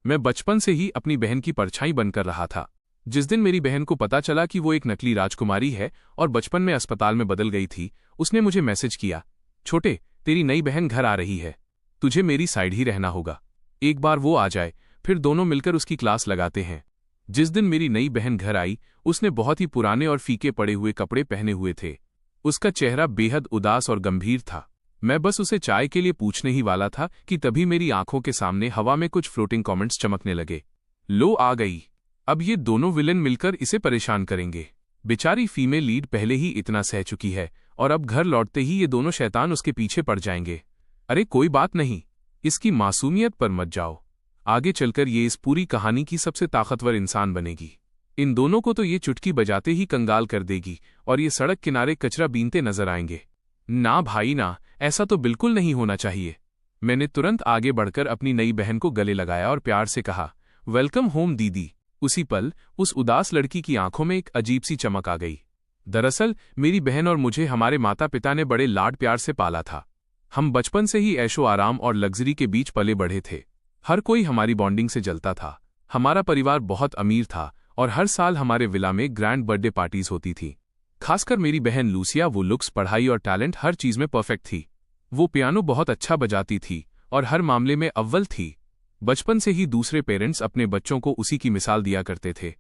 मैं बचपन से ही अपनी बहन की परछाई बनकर रहा था। जिस दिन मेरी बहन को पता चला कि वो एक नकली राजकुमारी है और बचपन में अस्पताल में बदल गई थी, उसने मुझे मैसेज किया, छोटे, तेरी नई बहन घर आ रही है, तुझे मेरी साइड ही रहना होगा। एक बार वो आ जाए, फिर दोनों मिलकर उसकी क्लास लगाते हैं। जिस दिन मेरी नई बहन घर आई, उसने बहुत ही पुराने और फीके पड़े हुए कपड़े पहने हुए थे। उसका चेहरा बेहद उदास और गंभीर था। मैं बस उसे चाय के लिए पूछने ही वाला था कि तभी मेरी आंखों के सामने हवा में कुछ फ्लोटिंग कमेंट्स चमकने लगे। लो आ गई, अब ये दोनों विलेन मिलकर इसे परेशान करेंगे। बेचारी फीमेल लीड पहले ही इतना सह चुकी है और अब घर लौटते ही ये दोनों शैतान उसके पीछे पड़ जाएंगे। अरे कोई बात नहीं, इसकी मासूमियत पर मत जाओ, आगे चलकर ये इस पूरी कहानी की सबसे ताकतवर इंसान बनेगी। इन दोनों को तो ये चुटकी बजाते ही कंगाल कर देगी और ये सड़क किनारे कचरा बीनते नजर आएंगे। ना भाई ना, ऐसा तो बिल्कुल नहीं होना चाहिए। मैंने तुरंत आगे बढ़कर अपनी नई बहन को गले लगाया और प्यार से कहा, वेलकम होम दीदी। उसी पल उस उदास लड़की की आंखों में एक अजीब सी चमक आ गई। दरअसल मेरी बहन और मुझे हमारे माता पिता ने बड़े लाड प्यार से पाला था। हम बचपन से ही ऐशो आराम और लग्जरी के बीच पले बढ़े थे। हर कोई हमारी बॉन्डिंग से जलता था। हमारा परिवार बहुत अमीर था और हर साल हमारे विला में ग्रैंड बर्थडे पार्टीज होती थी। खासकर मेरी बहन लूसिया, वो लुक्स, पढ़ाई और टैलेंट हर चीज में परफेक्ट थी। वो पियानो बहुत अच्छा बजाती थी और हर मामले में अव्वल थी। बचपन से ही दूसरे पेरेंट्स अपने बच्चों को उसी की मिसाल दिया करते थे।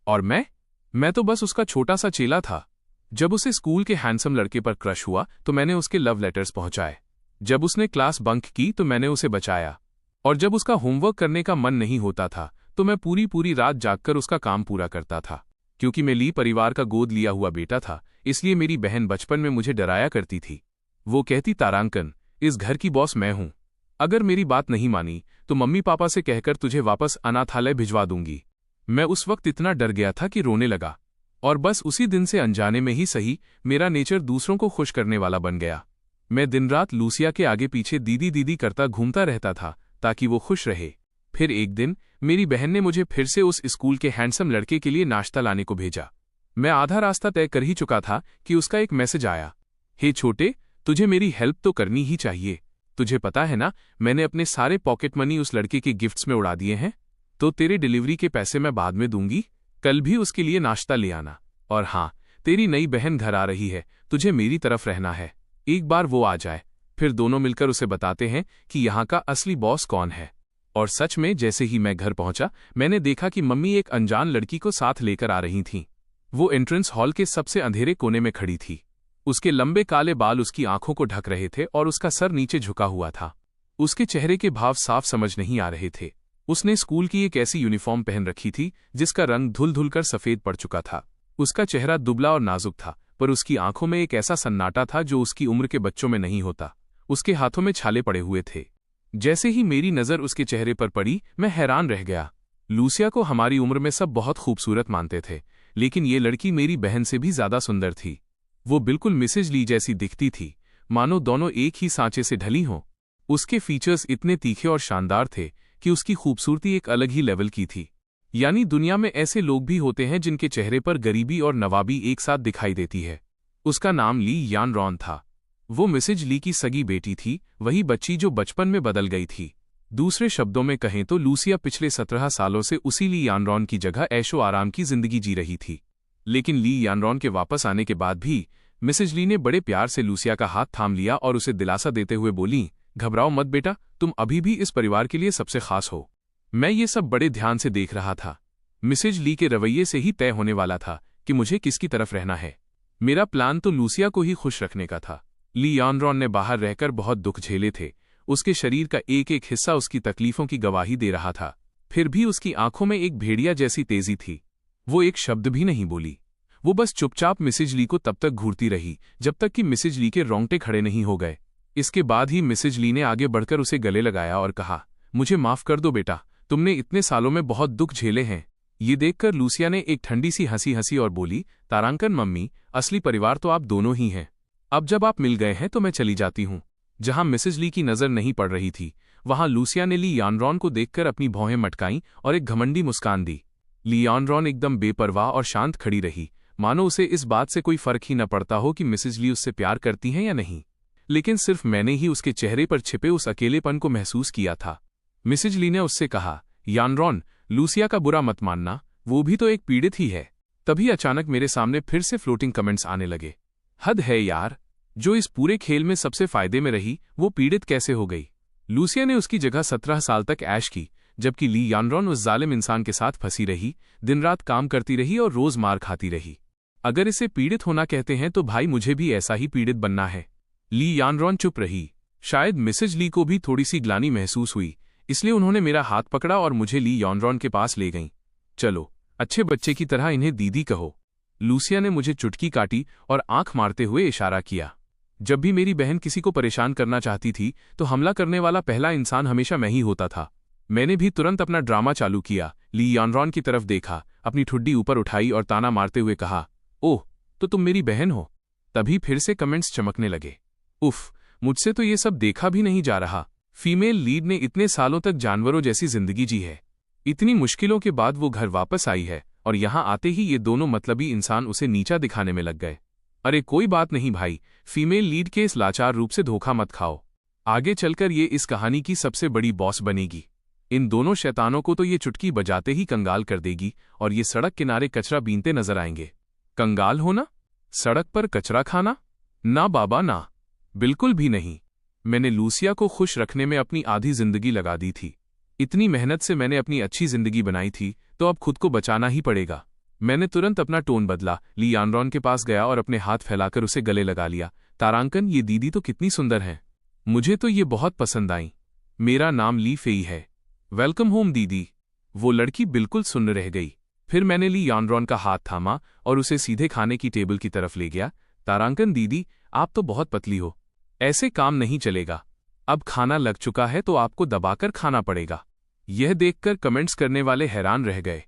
और मैं तो बस उसका छोटा सा चेला था। जब उसे स्कूल के हैंडसम लड़के पर क्रश हुआ तो मैंने उसके लव लेटर्स पहुंचाए। जब उसने क्लास बंक की तो मैंने उसे बचाया। और जब उसका होमवर्क करने का मन नहीं होता था तो मैं पूरी रात जागकर उसका काम पूरा करता था। क्योंकि मैं ली परिवार का गोद लिया हुआ बेटा था, इसलिए मेरी बहन बचपन में मुझे डराया करती थी। वो कहती, तारांकन, इस घर की बॉस मैं हूं। अगर मेरी बात नहीं मानी तो मम्मी पापा से कहकर तुझे वापस अनाथालय भिजवा दूंगी। मैं उस वक्त इतना डर गया था कि रोने लगा। और बस उसी दिन से अनजाने में ही सही, मेरा नेचर दूसरों को खुश करने वाला बन गया। मैं दिन रात लूसिया के आगे पीछे दीदी दीदी करता घूमता रहता था ताकि वो खुश रहे। फिर एक दिन मेरी बहन ने मुझे फिर से उस स्कूल के हैंडसम लड़के के लिए नाश्ता लाने को भेजा। मैं आधा रास्ता तय कर ही चुका था कि उसका एक मैसेज आया, हे छोटे, तुझे मेरी हेल्प तो करनी ही चाहिए। तुझे पता है ना, मैंने अपने सारे पॉकेट मनी उस लड़के के गिफ्ट्स में उड़ा दिए हैं। तो तेरे डिलीवरी के पैसे मैं बाद में दूंगी, कल भी उसके लिए नाश्ता ले आना। और हाँ, तेरी नई बहन घर आ रही है, तुझे मेरी तरफ रहना है। एक बार वो आ जाए, फिर दोनों मिलकर उसे बताते हैं कि यहाँ का असली बॉस कौन है। और सच में जैसे ही मैं घर पहुंचा, मैंने देखा कि मम्मी एक अनजान लड़की को साथ लेकर आ रही थीं। वो एंट्रेंस हॉल के सबसे अंधेरे कोने में खड़ी थी। उसके लंबे काले बाल उसकी आंखों को ढक रहे थे और उसका सर नीचे झुका हुआ था। उसके चेहरे के भाव साफ समझ नहीं आ रहे थे। उसने स्कूल की एक ऐसी यूनिफॉर्म पहन रखी थी जिसका रंग धुल धुल कर सफेद पड़ चुका था। उसका चेहरा दुबला और नाजुक था, पर उसकी आंखों में एक ऐसा सन्नाटा था जो उसकी उम्र के बच्चों में नहीं होता। उसके हाथों में छाले पड़े हुए थे। जैसे ही मेरी नजर उसके चेहरे पर पड़ी, मैं हैरान रह गया। लूसिया को हमारी उम्र में सब बहुत खूबसूरत मानते थे, लेकिन ये लड़की मेरी बहन से भी ज्यादा सुंदर थी। वो बिल्कुल मिसेज ली जैसी दिखती थी, मानो दोनों एक ही सांचे से ढली हों। उसके फीचर्स इतने तीखे और शानदार थे कि उसकी खूबसूरती एक अलग ही लेवल की थी। यानी दुनिया में ऐसे लोग भी होते हैं जिनके चेहरे पर गरीबी और नवाबी एक साथ दिखाई देती है। उसका नाम ली यान रॉन था। वो मिसेज ली की सगी बेटी थी, वही बच्ची जो बचपन में बदल गई थी। दूसरे शब्दों में कहें तो लूसिया पिछले 17 सालों से उसी ली यानरॉन की जगह ऐशो आराम की जिंदगी जी रही थी। लेकिन ली यानरॉन के वापस आने के बाद भी मिसेज ली ने बड़े प्यार से लूसिया का हाथ थाम लिया और उसे दिलासा देते हुए बोली, घबराओ मत बेटा, तुम अभी भी इस परिवार के लिए सबसे खास हो। मैं ये सब बड़े ध्यान से देख रहा था। मिसेज ली के रवैये से ही तय होने वाला था कि मुझे किसकी तरफ रहना है। मेरा प्लान तो लूसिया को ही खुश रखने का था। ली यानरॉन ने बाहर रहकर बहुत दुख झेले थे। उसके शरीर का एक एक हिस्सा उसकी तकलीफों की गवाही दे रहा था। फिर भी उसकी आंखों में एक भेड़िया जैसी तेजी थी। वो एक शब्द भी नहीं बोली। वो बस चुपचाप मिसेज ली को तब तक घूरती रही जब तक कि मिसेज ली के रोंगटे खड़े नहीं हो गए। इसके बाद ही मिसेज ली ने आगे बढ़कर उसे गले लगाया और कहा, मुझे माफ कर दो बेटा, तुमने इतने सालों में बहुत दुख झेले हैं। ये देखकर लूसिया ने एक ठंडी सी हंसी हंसी और बोली, तारांकन मम्मी, असली परिवार तो आप दोनों ही हैं। अब जब आप मिल गए हैं तो मैं चली जाती हूँ। जहां मिसेज ली की नजर नहीं पड़ रही थी, वहां लूसिया ने ली यानरॉन को देखकर अपनी भौहें मटकाईं और एक घमंडी मुस्कान दी। ली यानरॉन एकदम बेपरवाह और शांत खड़ी रही, मानो उसे इस बात से कोई फर्क ही न पड़ता हो कि मिसेज ली उससे प्यार करती हैं या नहीं। लेकिन सिर्फ मैंने ही उसके चेहरे पर छिपे उस अकेलेपन को महसूस किया था। मिसेज ली ने उससे कहा, यानरॉन, लूसिया का बुरा मत मानना, वो भी तो एक पीड़ित ही है। तभी अचानक मेरे सामने फिर से फ्लोटिंग कमेंट्स आने लगे। हद है यार, जो इस पूरे खेल में सबसे फायदे में रही वो पीड़ित कैसे हो गई? लूसिया ने उसकी जगह 17 साल तक ऐश की, जबकि ली यानरॉन उस जालिम इंसान के साथ फंसी रही, दिन रात काम करती रही और रोज मार खाती रही। अगर इसे पीड़ित होना कहते हैं तो भाई मुझे भी ऐसा ही पीड़ित बनना है। ली यानरॉन चुप रही। शायद मिसेज ली को भी थोड़ी सी ग्लानि महसूस हुई, इसलिए उन्होंने मेरा हाथ पकड़ा और मुझे ली यानरॉन के पास ले गईं। चलो, अच्छे बच्चे की तरह इन्हें दीदी कहो। लूसिया ने मुझे चुटकी काटी और आंख मारते हुए इशारा किया। जब भी मेरी बहन किसी को परेशान करना चाहती थी तो हमला करने वाला पहला इंसान हमेशा मैं ही होता था। मैंने भी तुरंत अपना ड्रामा चालू किया। ली यानरॉन की तरफ देखा, अपनी ठुड्डी ऊपर उठाई और ताना मारते हुए कहा, ओह, तो तुम मेरी बहन हो। तभी फिर से कमेंट्स चमकने लगे। उफ, मुझसे तो ये सब देखा भी नहीं जा रहा। फीमेल लीड ने इतने सालों तक जानवरों जैसी जिंदगी जी है। इतनी मुश्किलों के बाद वो घर वापस आई है और यहां आते ही ये दोनों मतलबी इंसान उसे नीचा दिखाने में लग गए। अरे कोई बात नहीं भाई, फीमेल लीड के इस लाचार रूप से धोखा मत खाओ। आगे चलकर ये इस कहानी की सबसे बड़ी बॉस बनेगी। इन दोनों शैतानों को तो ये चुटकी बजाते ही कंगाल कर देगी और ये सड़क किनारे कचरा बीनते नजर आएंगे। कंगाल होना? सड़क पर कचरा खाना? ना बाबा ना, बिल्कुल भी नहीं। मैंने लूसिया को खुश रखने में अपनी आधी जिंदगी लगा दी थी। इतनी मेहनत से मैंने अपनी अच्छी जिंदगी बनाई थी, तो अब खुद को बचाना ही पड़ेगा। मैंने तुरंत अपना टोन बदला, ली यानरॉन के पास गया और अपने हाथ फैलाकर उसे गले लगा लिया। तारांकन, ये दीदी तो कितनी सुंदर है। मुझे तो ये बहुत पसंद आई। मेरा नाम ली फेई है। वेलकम होम दीदी। वो लड़की बिल्कुल सुन्न रह गई। फिर मैंने ली यानरॉन का हाथ थामा और उसे सीधे खाने की टेबल की तरफ ले गया। तारांकन दीदी, आप तो बहुत पतली हो, ऐसे काम नहीं चलेगा। अब खाना लग चुका है तो आपको दबाकर खाना पड़ेगा। यह देखकर कमेंट्स करने वाले हैरान रह गए।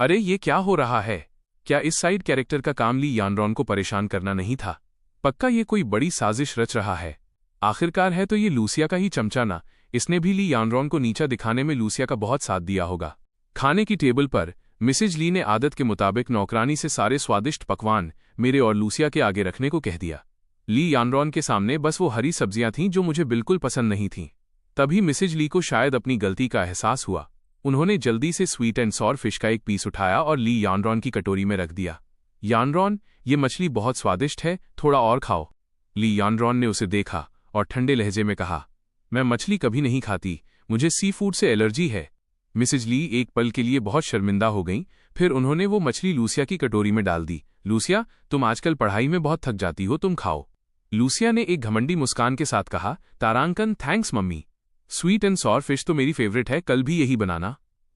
अरे ये क्या हो रहा है? क्या इस साइड कैरेक्टर का काम ली यानरॉन को परेशान करना नहीं था? पक्का ये कोई बड़ी साजिश रच रहा है। आखिरकार है तो ये लूसिया का ही चमचा ना। इसने भी ली यानरॉन को नीचा दिखाने में लूसिया का बहुत साथ दिया होगा। खाने की टेबल पर मिसेज ली ने आदत के मुताबिक नौकरानी से सारे स्वादिष्ट पकवान मेरे और लूसिया के आगे रखने को कह दिया। ली यानरॉन के सामने बस वो हरी सब्जियां थीं जो मुझे बिल्कुल पसंद नहीं थीं। तभी मिसेज ली को शायद अपनी गलती का एहसास हुआ। उन्होंने जल्दी से स्वीट एंड सॉर फिश का एक पीस उठाया और ली यानरॉन की कटोरी में रख दिया। यानरॉन, ये मछली बहुत स्वादिष्ट है, थोड़ा और खाओ। ली यानरॉन ने उसे देखा और ठंडे लहजे में कहा, मैं मछली कभी नहीं खाती, मुझे सी फूड से एलर्जी है। मिसेज ली एक पल के लिए बहुत शर्मिंदा हो गईं, फिर उन्होंने वो मछली लूसिया की कटोरी में डाल दी। लूसिया, तुम आजकल पढ़ाई में बहुत थक जाती हो, तुम खाओ। लूसिया ने एक घमंडी मुस्कान के साथ कहा। तारांकन, thanks mummy. Sweet and sour fish तो मेरी फेवरेट है, कल भी यही बनाना।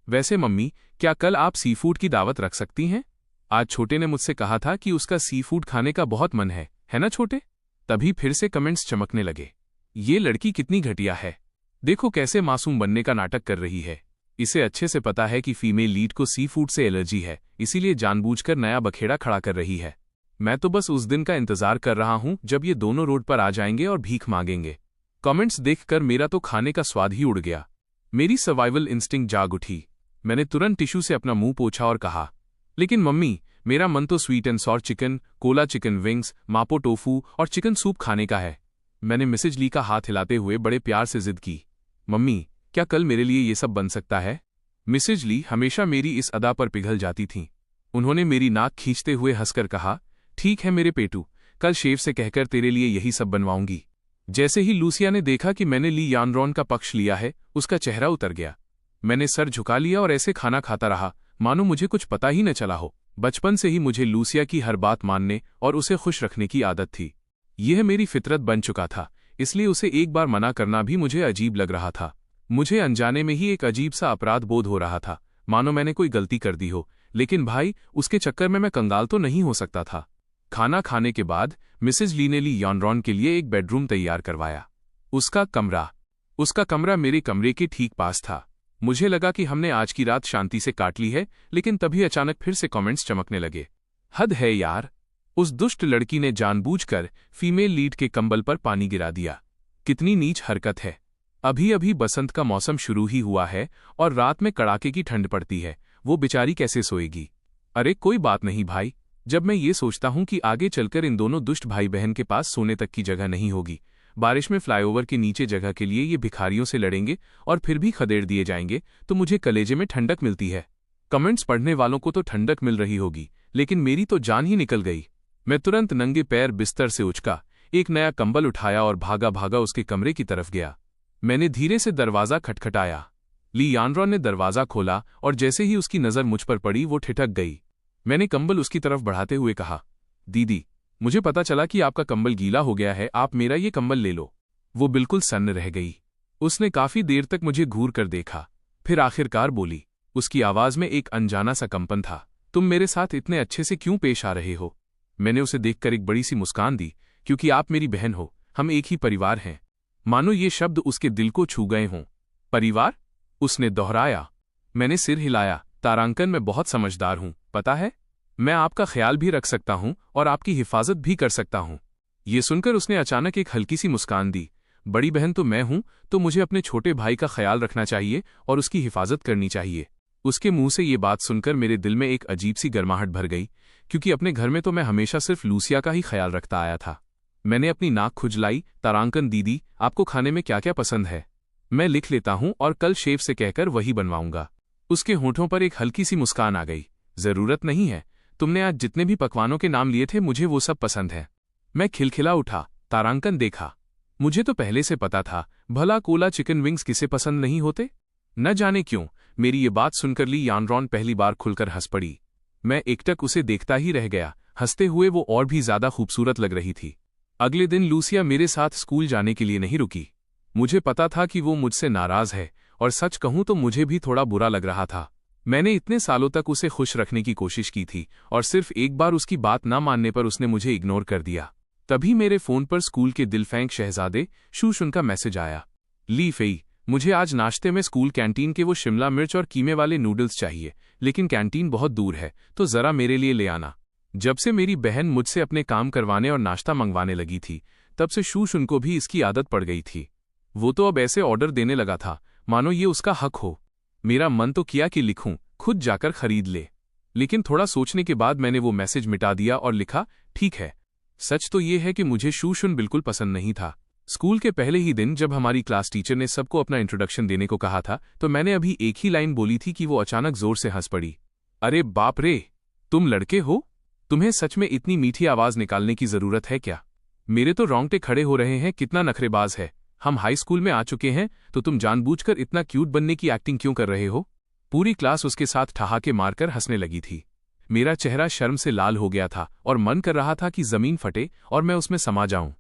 वैसे मम्मी, क्या कल आप सी फूड की दावत रख सकती हैं? आज छोटे ने मुझसे कहा था कि उसका सी फूड खाने का बहुत मन है ना छोटे? तभी फिर से कमेंट्स चमकने लगे। ये लड़की कितनी घटिया है, देखो कैसे मासूम बनने का नाटक कर रही है। इसे अच्छे से पता है कि फीमेल लीड को सी फूड से एलर्जी है, इसीलिए जानबूझकर नया बखेड़ा खड़ा कर रही है। मैं तो बस उस दिन का इंतजार कर रहा हूं जब ये दोनों रोड पर आ जाएंगे और भीख मांगेंगे। कमेंट्स देखकर मेरा तो खाने का स्वाद ही उड़ गया। मेरी सर्वाइवल इंस्टिंक्ट जाग उठी। मैंने तुरंत टिश्यू से अपना मुंह पोंछा और कहा, लेकिन मम्मी, मेरा मन तो sweet and sour chicken, cola chicken wings, mapo tofu और चिकन सूप खाने का है। मैंने मिसेज ली का हाथ हिलाते हुए बड़े प्यार से जिद की। मम्मी, क्या कल मेरे लिए ये सब बन सकता है? मिसेज ली हमेशा मेरी इस अदा पर पिघल जाती थीं। उन्होंने मेरी नाक खींचते हुए हंसकर कहा, ठीक है मेरे पेटू, कल शेफ से कहकर तेरे लिए यही सब बनवाऊंगी। जैसे ही लूसिया ने देखा कि मैंने ली यानरॉन का पक्ष लिया है, उसका चेहरा उतर गया। मैंने सर झुका लिया और ऐसे खाना खाता रहा मानो मुझे कुछ पता ही न चला हो। बचपन से ही मुझे लूसिया की हर बात मानने और उसे खुश रखने की आदत थी। यह मेरी फितरत बन चुका था, इसलिए उसे एक बार मना करना भी मुझे अजीब लग रहा था। मुझे अनजाने में ही एक अजीब सा अपराध बोध हो रहा था, मानो मैंने कोई गलती कर दी हो। लेकिन भाई, उसके चक्कर में मैं कंगाल तो नहीं हो सकता था। खाना खाने के बाद मिसेज ली ने ली यानरॉन के लिए एक बेडरूम तैयार करवाया। उसका कमरा मेरे कमरे के ठीक पास था। मुझे लगा कि हमने आज की रात शांति से काट ली है, लेकिन तभी अचानक फिर से कमेंट्स चमकने लगे। हद है यार, उस दुष्ट लड़की ने जानबूझकर फीमेल लीड के कंबल पर पानी गिरा दिया। कितनी नीच हरकत है। अभी अभी बसंत का मौसम शुरू ही हुआ है और रात में कड़ाके की ठंड पड़ती है, वो बेचारी कैसे सोएगी? अरे कोई बात नहीं भाई, जब मैं ये सोचता हूं कि आगे चलकर इन दोनों दुष्ट भाई बहन के पास सोने तक की जगह नहीं होगी, बारिश में फ्लाईओवर के नीचे जगह के लिए ये भिखारियों से लड़ेंगे और फिर भी खदेड़ दिए जाएंगे तो मुझे कलेजे में ठंडक मिलती है। कमेंट्स पढ़ने वालों को तो ठंडक मिल रही होगी, लेकिन मेरी तो जान ही निकल गई। मैं तुरंत नंगे पैर बिस्तर से उचका, एक नया कंबल उठाया और भागा भागा उसके कमरे की तरफ गया। मैंने धीरे से दरवाज़ा खटखटाया। ली यानरॉन ने दरवाज़ा खोला और जैसे ही उसकी नज़र मुझ पर पड़ी वो ठिठक गई। मैंने कंबल उसकी तरफ बढ़ाते हुए कहा, दीदी, मुझे पता चला कि आपका कंबल गीला हो गया है, आप मेरा ये कंबल ले लो। वो बिल्कुल सन्न रह गई। उसने काफ़ी देर तक मुझे घूर कर देखा, फिर आखिरकार बोली। उसकी आवाज़ में एक अनजाना सा कंपन था। तुम मेरे साथ इतने अच्छे से क्यों पेश आ रहे हो? मैंने उसे देखकर एक बड़ी सी मुस्कान दी। क्योंकि आप मेरी बहन हो, हम एक ही परिवार हैं। मानो ये शब्द उसके दिल को छू गए हों। परिवार? उसने दोहराया। मैंने सिर हिलाया। तारांकन, मैं बहुत समझदार हूं, पता है? मैं आपका ख्याल भी रख सकता हूं और आपकी हिफाजत भी कर सकता हूं। ये सुनकर उसने अचानक एक हल्की सी मुस्कान दी। बड़ी बहन तो मैं हूं, तो मुझे अपने छोटे भाई का ख्याल रखना चाहिए और उसकी हिफाजत करनी चाहिए। उसके मुंह से ये बात सुनकर मेरे दिल में एक अजीब सी गर्माहट भर गई, क्योंकि अपने घर में तो मैं हमेशा सिर्फ लूसिया का ही ख्याल रखता आया था। मैंने अपनी नाक खुजलाई। तारांकन दीदी, आपको खाने में क्या क्या पसंद है? मैं लिख लेता हूं और कल शेफ से कहकर वही बनवाऊंगा। उसके होठों पर एक हल्की सी मुस्कान आ गई। जरूरत नहीं है, तुमने आज जितने भी पकवानों के नाम लिए थे मुझे वो सब पसंद है। मैं खिलखिला उठा। तारांकन देखा। मुझे तो पहले से पता था, भला कोला चिकन विंग्स किसे पसंद नहीं होते? न जाने क्यों मेरी ये बात सुनकर ली यानरॉन पहली बार खुलकर हंस पड़ी। मैं एकटक उसे देखता ही रह गया। हंसते हुए वो और भी ज्यादा खूबसूरत लग रही थी। अगले दिन लूसिया मेरे साथ स्कूल जाने के लिए नहीं रुकी। मुझे पता था कि वो मुझसे नाराज है, और सच कहूं तो मुझे भी थोड़ा बुरा लग रहा था। मैंने इतने सालों तक उसे खुश रखने की कोशिश की थी, और सिर्फ एक बार उसकी बात न मानने पर उसने मुझे इग्नोर कर दिया। तभी मेरे फोन पर स्कूल के दिलफेंक शहजादे शूशुन का मैसेज आया। ली फेई, मुझे आज नाश्ते में स्कूल कैंटीन के वो शिमला मिर्च और कीमे वाले नूडल्स चाहिए, लेकिन कैंटीन बहुत दूर है, तो जरा मेरे लिए ले आना। जब से मेरी बहन मुझसे अपने काम करवाने और नाश्ता मंगवाने लगी थी, तब से शूशुन को भी इसकी आदत पड़ गई थी। वो तो अब ऐसे ऑर्डर देने लगा था मानो ये उसका हक हो। मेरा मन तो किया कि लिखूं, खुद जाकर खरीद ले, लेकिन थोड़ा सोचने के बाद मैंने वो मैसेज मिटा दिया और लिखा, ठीक है। सच तो ये है कि मुझे शूशुन बिल्कुल पसंद नहीं था। स्कूल के पहले ही दिन जब हमारी क्लास टीचर ने सबको अपना इंट्रोडक्शन देने को कहा था, तो मैंने अभी एक ही लाइन बोली थी कि वो अचानक जोर से हंस पड़ी। अरे बाप रे, तुम लड़के हो? तुम्हें सच में इतनी मीठी आवाज निकालने की जरूरत है क्या? मेरे तो रोंगटे खड़े हो रहे हैं। कितना नखरेबाज है। हम हाई स्कूल में आ चुके हैं, तो तुम जानबूझकर इतना क्यूट बनने की एक्टिंग क्यों कर रहे हो? पूरी क्लास उसके साथ ठहाके मारकर हंसने लगी थी। मेरा चेहरा शर्म से लाल हो गया था और मन कर रहा था कि जमीन फटे और मैं उसमें समा जाऊं।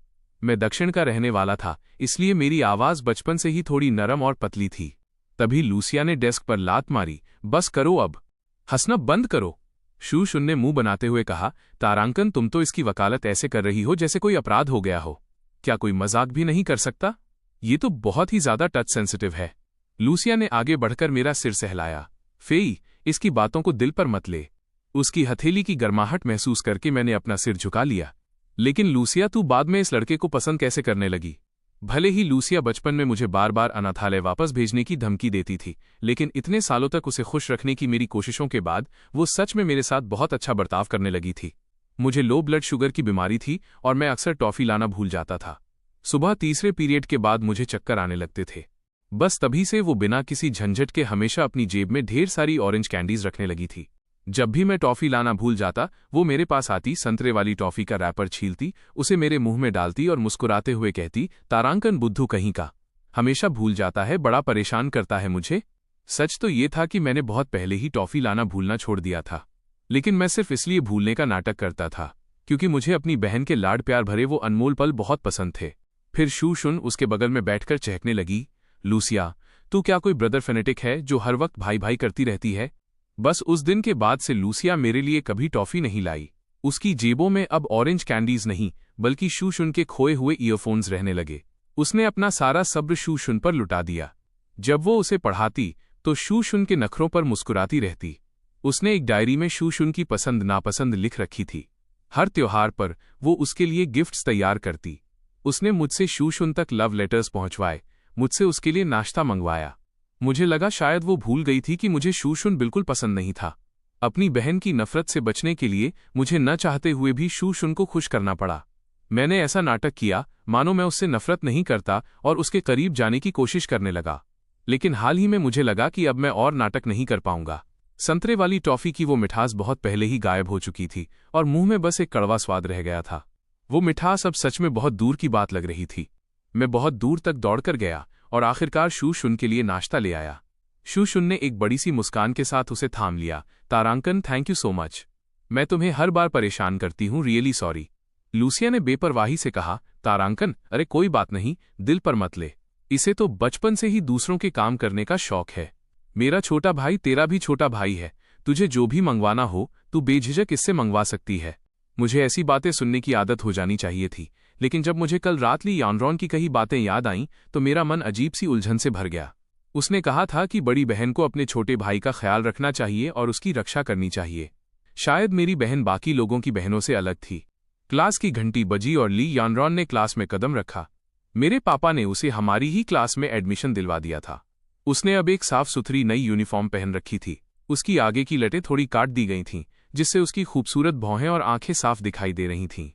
मैं दक्षिण का रहने वाला था, इसलिए मेरी आवाज बचपन से ही थोड़ी नरम और पतली थी। तभी लूसिया ने डेस्क पर लात मारी। बस करो, अब हंसना बंद करो। शूशुन ने मुंह बनाते हुए कहा, तारांकन, तुम तो इसकी वकालत ऐसे कर रही हो जैसे कोई अपराध हो गया हो। क्या कोई मजाक भी नहीं कर सकता? ये तो बहुत ही ज्यादा टच सेंसिटिव है। लूसिया ने आगे बढ़कर मेरा सिर सहलाया। फेई, इसकी बातों को दिल पर मत ले। उसकी हथेली की गर्माहट महसूस करके मैंने अपना सिर झुका लिया। लेकिन लूसिया, तू बाद में इस लड़के को पसंद कैसे करने लगी? भले ही लूसिया बचपन में मुझे बार बार अनाथालय वापस भेजने की धमकी देती थी, लेकिन इतने सालों तक उसे खुश रखने की मेरी कोशिशों के बाद वो सच में मेरे साथ बहुत अच्छा बर्ताव करने लगी थी। मुझे लो ब्लड शुगर की बीमारी थी और मैं अक्सर टॉफी लाना भूल जाता था। सुबह तीसरे पीरियड के बाद मुझे चक्कर आने लगते थे। बस तभी से वो बिना किसी झंझट के हमेशा अपनी जेब में ढेर सारी ऑरेंज कैंडीज रखने लगी थी। जब भी मैं टॉफी लाना भूल जाता, वो मेरे पास आती, संतरे वाली टॉफी का रैपर छीलती, उसे मेरे मुंह में डालती और मुस्कुराते हुए कहती, तारांकन बुद्धू कहीं का, हमेशा भूल जाता है, बड़ा परेशान करता है मुझे। सच तो ये था कि मैंने बहुत पहले ही टॉफी लाना भूलना छोड़ दिया था, लेकिन मैं सिर्फ इसलिए भूलने का नाटक करता था क्योंकि मुझे अपनी बहन के लाड प्यार भरे वो अनमोल पल बहुत पसंद थे। फिर शूशुन उसके बगल में बैठकर चहकने लगी, लूसिया, तू क्या कोई ब्रदर फेनेटिक है जो हर वक्त भाई भाई करती रहती है? बस उस दिन के बाद से लूसिया मेरे लिए कभी टॉफी नहीं लाई। उसकी जेबों में अब ऑरेंज कैंडीज नहीं, बल्कि शूशुन के खोए हुए ईयरफोन्स रहने लगे। उसने अपना सारा सब्र शूशुन पर लुटा दिया। जब वो उसे पढ़ाती तो शूशुन के नखरों पर मुस्कुराती रहती। उसने एक डायरी में शूशुन की पसंद नापसंद लिख रखी थी। हर त्योहार पर वो उसके लिए गिफ्ट्स तैयार करती। उसने मुझसे शूशुन तक लव लेटर्स पहुंचवाए, मुझसे उसके लिए नाश्ता मंगवाया। मुझे लगा शायद वो भूल गई थी कि मुझे शूशुन बिल्कुल पसंद नहीं था। अपनी बहन की नफरत से बचने के लिए मुझे न चाहते हुए भी शूशुन को खुश करना पड़ा। मैंने ऐसा नाटक किया मानो मैं उससे नफरत नहीं करता और उसके करीब जाने की कोशिश करने लगा। लेकिन हाल ही में मुझे लगा कि अब मैं और नाटक नहीं कर पाऊंगा। संतरे वाली टॉफी की वो मिठास बहुत पहले ही गायब हो चुकी थी और मुंह में बस एक कड़वा स्वाद रह गया था। वो मिठास अब सच में बहुत दूर की बात लग रही थी। मैं बहुत दूर तक दौड़कर गया और आखिरकार शू शुन के लिए नाश्ता ले आया। शू शुन ने एक बड़ी सी मुस्कान के साथ उसे थाम लिया। तारांकन, थैंक यू सो मच। मैं तुम्हें हर बार परेशान करती हूँ, रियली सॉरी। लूसिया ने बेपरवाही से कहा। तारांकन, अरे कोई बात नहीं, दिल पर मत ले। इसे तो बचपन से ही दूसरों के काम करने का शौक है। मेरा छोटा भाई तेरा भी छोटा भाई है। तुझे जो भी मंगवाना हो तू बेझिझक इससे मंगवा सकती है। मुझे ऐसी बातें सुनने की आदत हो जानी चाहिए थी, लेकिन जब मुझे कल रात ली यानरॉन की कही बातें याद आईं तो मेरा मन अजीब सी उलझन से भर गया। उसने कहा था कि बड़ी बहन को अपने छोटे भाई का ख्याल रखना चाहिए और उसकी रक्षा करनी चाहिए। शायद मेरी बहन बाकी लोगों की बहनों से अलग थी। क्लास की घंटी बजी और ली यानरॉन ने क्लास में कदम रखा। मेरे पापा ने उसे हमारी ही क्लास में एडमिशन दिलवा दिया था। उसने अब एक साफ सुथरी नई यूनिफॉर्म पहन रखी थी। उसकी आगे की लटें थोड़ी काट दी गई थीं, जिससे उसकी खूबसूरत भौहें और आंखें साफ दिखाई दे रही थीं।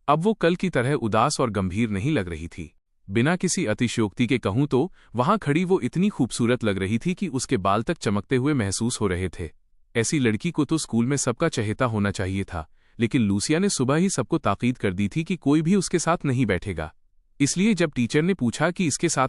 अब वो कल की तरह उदास और गंभीर नहीं लग रही थी। बिना किसी अतिशयोक्ति के कहूं तो वहां खड़ी वो इतनी खूबसूरत लग रही थी कि उसके बाल तक चमकते हुए महसूस हो रहे थे। ऐसी लड़की को तो स्कूल में सबका चहेता होना चाहिए था, लेकिन लूसिया ने सुबह ही सबको ताकीद कर दी थी कि कोई भी उसके साथ नहीं बैठेगा। इसलिए जब टीचर ने पूछा कि इसके साथ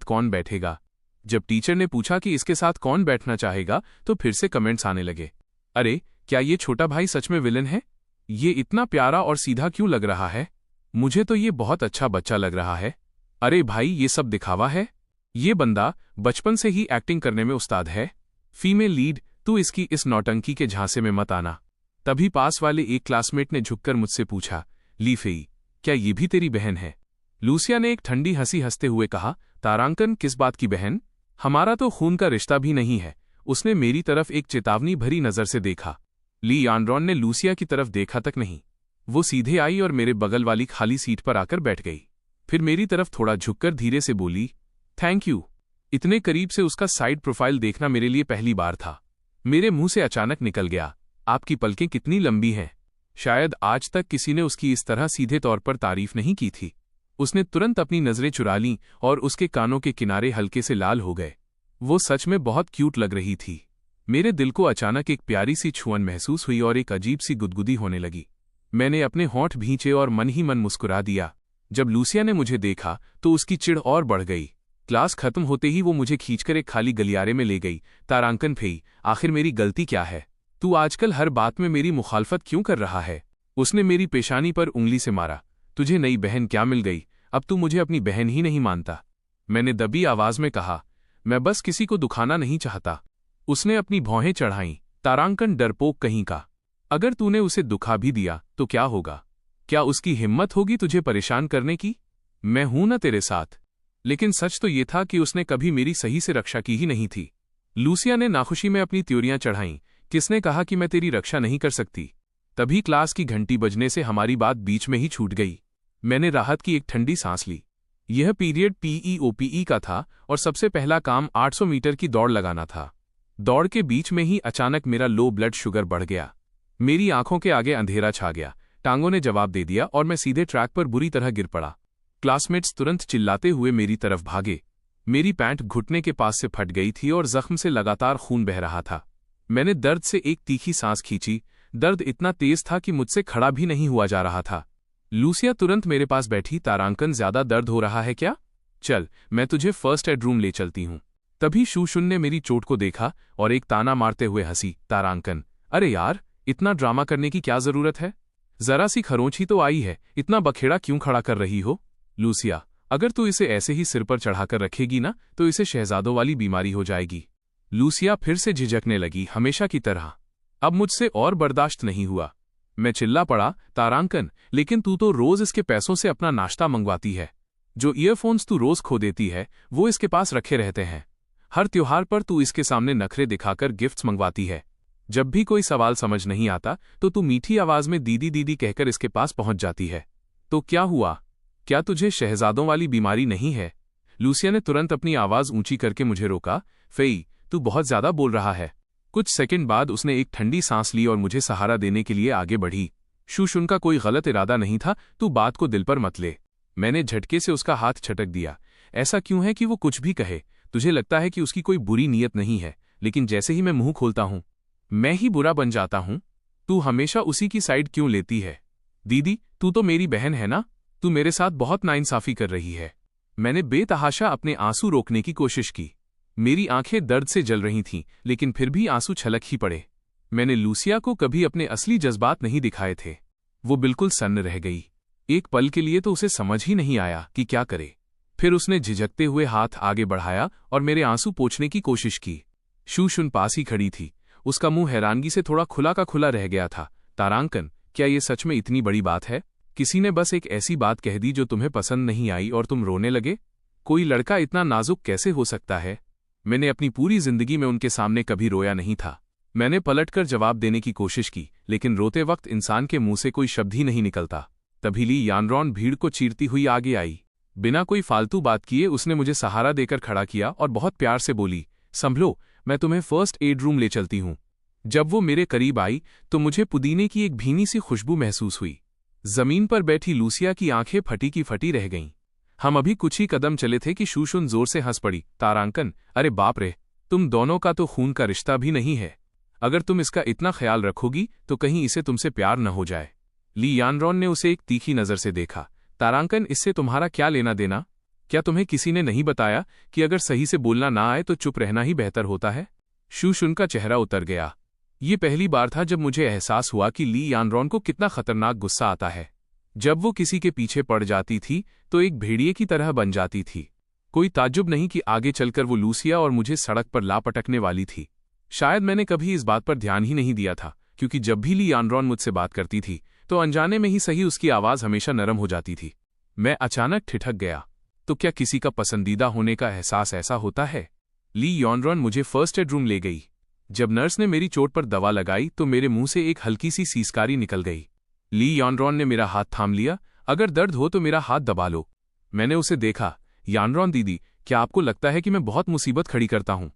कौन बैठना चाहेगा तो फिर से कमेंट्स आने लगे। अरे, क्या ये छोटा भाई सच में विलन है? ये इतना प्यारा और सीधा क्यों लग रहा है? मुझे तो ये बहुत अच्छा बच्चा लग रहा है। अरे भाई, ये सब दिखावा है। ये बंदा बचपन से ही एक्टिंग करने में उस्ताद है। फीमेल लीड, तू इसकी इस नौटंकी के झांसे में मत आना। तभी पास वाले एक क्लासमेट ने झुककर मुझसे पूछा, ली फेई, क्या ये भी तेरी बहन है? लूसिया ने एक ठंडी हंसी हंसते हुए कहा, तारांकन, किस बात की बहन? हमारा तो खून का रिश्ता भी नहीं है। उसने मेरी तरफ एक चेतावनी भरी नजर से देखा। ली यानरॉन ने लूसिया की तरफ देखा तक नहीं। वो सीधे आई और मेरे बगल वाली खाली सीट पर आकर बैठ गई। फिर मेरी तरफ थोड़ा झुककर धीरे से बोली, थैंक यू। इतने करीब से उसका साइड प्रोफाइल देखना मेरे लिए पहली बार था। मेरे मुंह से अचानक निकल गया, आपकी पलकें कितनी लंबी हैं। शायद आज तक किसी ने उसकी इस तरह सीधे तौर पर तारीफ नहीं की थी। उसने तुरंत अपनी नजरें चुरा लीं और उसके कानों के किनारे हल्के से लाल हो गए। वो सच में बहुत क्यूट लग रही थी। मेरे दिल को अचानक एक प्यारी सी छुअन महसूस हुई और एक अजीब सी गुदगुदी होने लगी। मैंने अपने होंठ भींचे और मन ही मन मुस्कुरा दिया। जब लूसिया ने मुझे देखा तो उसकी चिढ़ और बढ़ गई। क्लास खत्म होते ही वो मुझे खींचकर एक खाली गलियारे में ले गई। तारांकन फेई, आखिर मेरी गलती क्या है? तू आजकल हर बात में मेरी मुखालफत क्यों कर रहा है? उसने मेरी पेशानी पर उंगली से मारा। तुझे नई बहन क्या मिल गई? अब तू मुझे अपनी बहन ही नहीं मानता। मैंने दबी आवाज में कहा, मैं बस किसी को दुखाना नहीं चाहता। उसने अपनी भौहें चढ़ाईं। तारांकन, डरपोक कहीं का। अगर तूने उसे दुखा भी दिया तो क्या होगा? क्या उसकी हिम्मत होगी तुझे परेशान करने की? मैं हूं ना तेरे साथ। लेकिन सच तो ये था कि उसने कभी मेरी सही से रक्षा की ही नहीं थी। लूसिया ने नाखुशी में अपनी त्योरियां चढ़ाईं। किसने कहा कि मैं तेरी रक्षा नहीं कर सकती? तभी क्लास की घंटी बजने से हमारी बात बीच में ही छूट गई। मैंने राहत की एक ठंडी सांस ली। यह पीरियड PEOPE का था और सबसे पहला काम 800 मीटर की दौड़ लगाना था। दौड़ के बीच में ही अचानक मेरा लो ब्लड शुगर बढ़ गया। मेरी आंखों के आगे अंधेरा छा गया। टांगों ने जवाब दे दिया और मैं सीधे ट्रैक पर बुरी तरह गिर पड़ा। क्लासमेट्स तुरंत चिल्लाते हुए मेरी तरफ भागे। मेरी पैंट घुटने के पास से फट गई थी और जख्म से लगातार खून बह रहा था। मैंने दर्द से एक तीखी सांस खींची। दर्द इतना तेज था कि मुझसे खड़ा भी नहीं हुआ जा रहा था। लूसिया तुरंत मेरे पास बैठी। तारांकन, ज्यादा दर्द हो रहा है क्या? चल, मैं तुझे फर्स्ट एड रूम ले चलती हूँ। तभी शू शुन ने मेरी चोट को देखा और एक ताना मारते हुए हंसी। तारांकन, अरे यार, इतना ड्रामा करने की क्या जरूरत है? जरा सी खरोंच ही तो आई है, इतना बखेड़ा क्यों खड़ा कर रही हो? लूसिया, अगर तू इसे ऐसे ही सिर पर चढ़ाकर रखेगी ना तो इसे शहजादों वाली बीमारी हो जाएगी। लूसिया फिर से झिझकने लगी, हमेशा की तरह। अब मुझसे और बर्दाश्त नहीं हुआ। मैं चिल्ला पड़ा, तारांकन, लेकिन तू तो रोज इसके पैसों से अपना नाश्ता मंगवाती है। जो ईयरफोन्स तू रोज खो देती है वो इसके पास रखे रहते हैं। हर त्योहार पर तू इसके सामने नखरे दिखाकर गिफ्ट्स मंगवाती है। जब भी कोई सवाल समझ नहीं आता तो तू मीठी आवाज में दीदी दीदी कहकर इसके पास पहुंच जाती है। तो क्या हुआ? क्या तुझे शहजादों वाली बीमारी नहीं है? लूसिया ने तुरंत अपनी आवाज ऊंची करके मुझे रोका। फेई, तू बहुत ज्यादा बोल रहा है। कुछ सेकंड बाद उसने एक ठंडी सांस ली और मुझे सहारा देने के लिए आगे बढ़ी। शूशुन का कोई गलत इरादा नहीं था, तू बात को दिल पर मत ले। मैंने झटके से उसका हाथ छटक दिया। ऐसा क्यों है कि वो कुछ भी कहे? तुझे लगता है कि उसकी कोई बुरी नीयत नहीं है, लेकिन जैसे ही मैं मुंह खोलता हूं मैं ही बुरा बन जाता हूं। तू हमेशा उसी की साइड क्यों लेती है? दीदी, तू तो मेरी बहन है ना? तू मेरे साथ बहुत नाइंसाफी कर रही है। मैंने बेतहाशा अपने आंसू रोकने की कोशिश की। मेरी आंखें दर्द से जल रही थीं, लेकिन फिर भी आंसू छलक ही पड़े। मैंने लूसिया को कभी अपने असली जज्बात नहीं दिखाए थे। वो बिल्कुल सन्न रह गई। एक पल के लिए तो उसे समझ ही नहीं आया कि क्या करे। फिर उसने झिझकते हुए हाथ आगे बढ़ाया और मेरे आंसू पोंछने की कोशिश की। शूशुन पास ही खड़ी थी। उसका मुंह हैरानगी से थोड़ा खुला का खुला रह गया था। तारांकन, क्या ये सच में इतनी बड़ी बात है? किसी ने बस एक ऐसी बात कह दी जो तुम्हें पसंद नहीं आई और तुम रोने लगे? कोई लड़का इतना नाजुक कैसे हो सकता है? मैंने अपनी पूरी जिंदगी में उनके सामने कभी रोया नहीं था। मैंने पलटकर जवाब देने की कोशिश की, लेकिन रोते वक्त इंसान के मुंह से कोई शब्द ही नहीं निकलता। तभी ली यानरॉन भीड़ को चीरती हुई आगे आई। बिना कोई फालतू बात किए उसने मुझे सहारा देकर खड़ा किया और बहुत प्यार से बोली, संभलो, मैं तुम्हें फर्स्ट एड रूम ले चलती हूं। जब वो मेरे करीब आई तो मुझे पुदीने की एक भीनी सी खुशबू महसूस हुई। जमीन पर बैठी लूसिया की आंखें फटी की फटी रह गईं। हम अभी कुछ ही कदम चले थे कि शूशुन जोर से हंस पड़ी। तारांकन, अरे बाप रे, तुम दोनों का तो खून का रिश्ता भी नहीं है। अगर तुम इसका इतना ख्याल रखोगी तो कहीं इसे तुमसे प्यार न हो जाए। ली यानरॉन ने उसे एक तीखी नजर से देखा। तारांकन, इससे तुम्हारा क्या लेना देना? क्या तुम्हें किसी ने नहीं बताया कि अगर सही से बोलना ना आए तो चुप रहना ही बेहतर होता है? शूशुन का चेहरा उतर गया। ये पहली बार था जब मुझे एहसास हुआ कि ली यानरॉन को कितना खतरनाक गुस्सा आता है। जब वो किसी के पीछे पड़ जाती थी तो एक भेड़िए की तरह बन जाती थी। कोई ताज्जुब नहीं कि आगे चलकर वो लूसिया और मुझे सड़क पर ला पटकने वाली थी। शायद मैंने कभी इस बात पर ध्यान ही नहीं दिया था, क्योंकि जब भी ली यानरॉन मुझसे बात करती थी तो अनजाने में ही सही उसकी आवाज़ हमेशा नरम हो जाती थी। मैं अचानक ठिठक गया। तो क्या किसी का पसंदीदा होने का एहसास ऐसा होता है? ली यानरॉन मुझे फर्स्ट एड रूम ले गई। जब नर्स ने मेरी चोट पर दवा लगाई तो मेरे मुंह से एक हल्की सी सीसकारी निकल गई। ली यानरॉन ने मेरा हाथ थाम लिया। अगर दर्द हो तो मेरा हाथ दबा लो। मैंने उसे देखा। यानरॉन दीदी, क्या आपको लगता है कि मैं बहुत मुसीबत खड़ी करता हूं?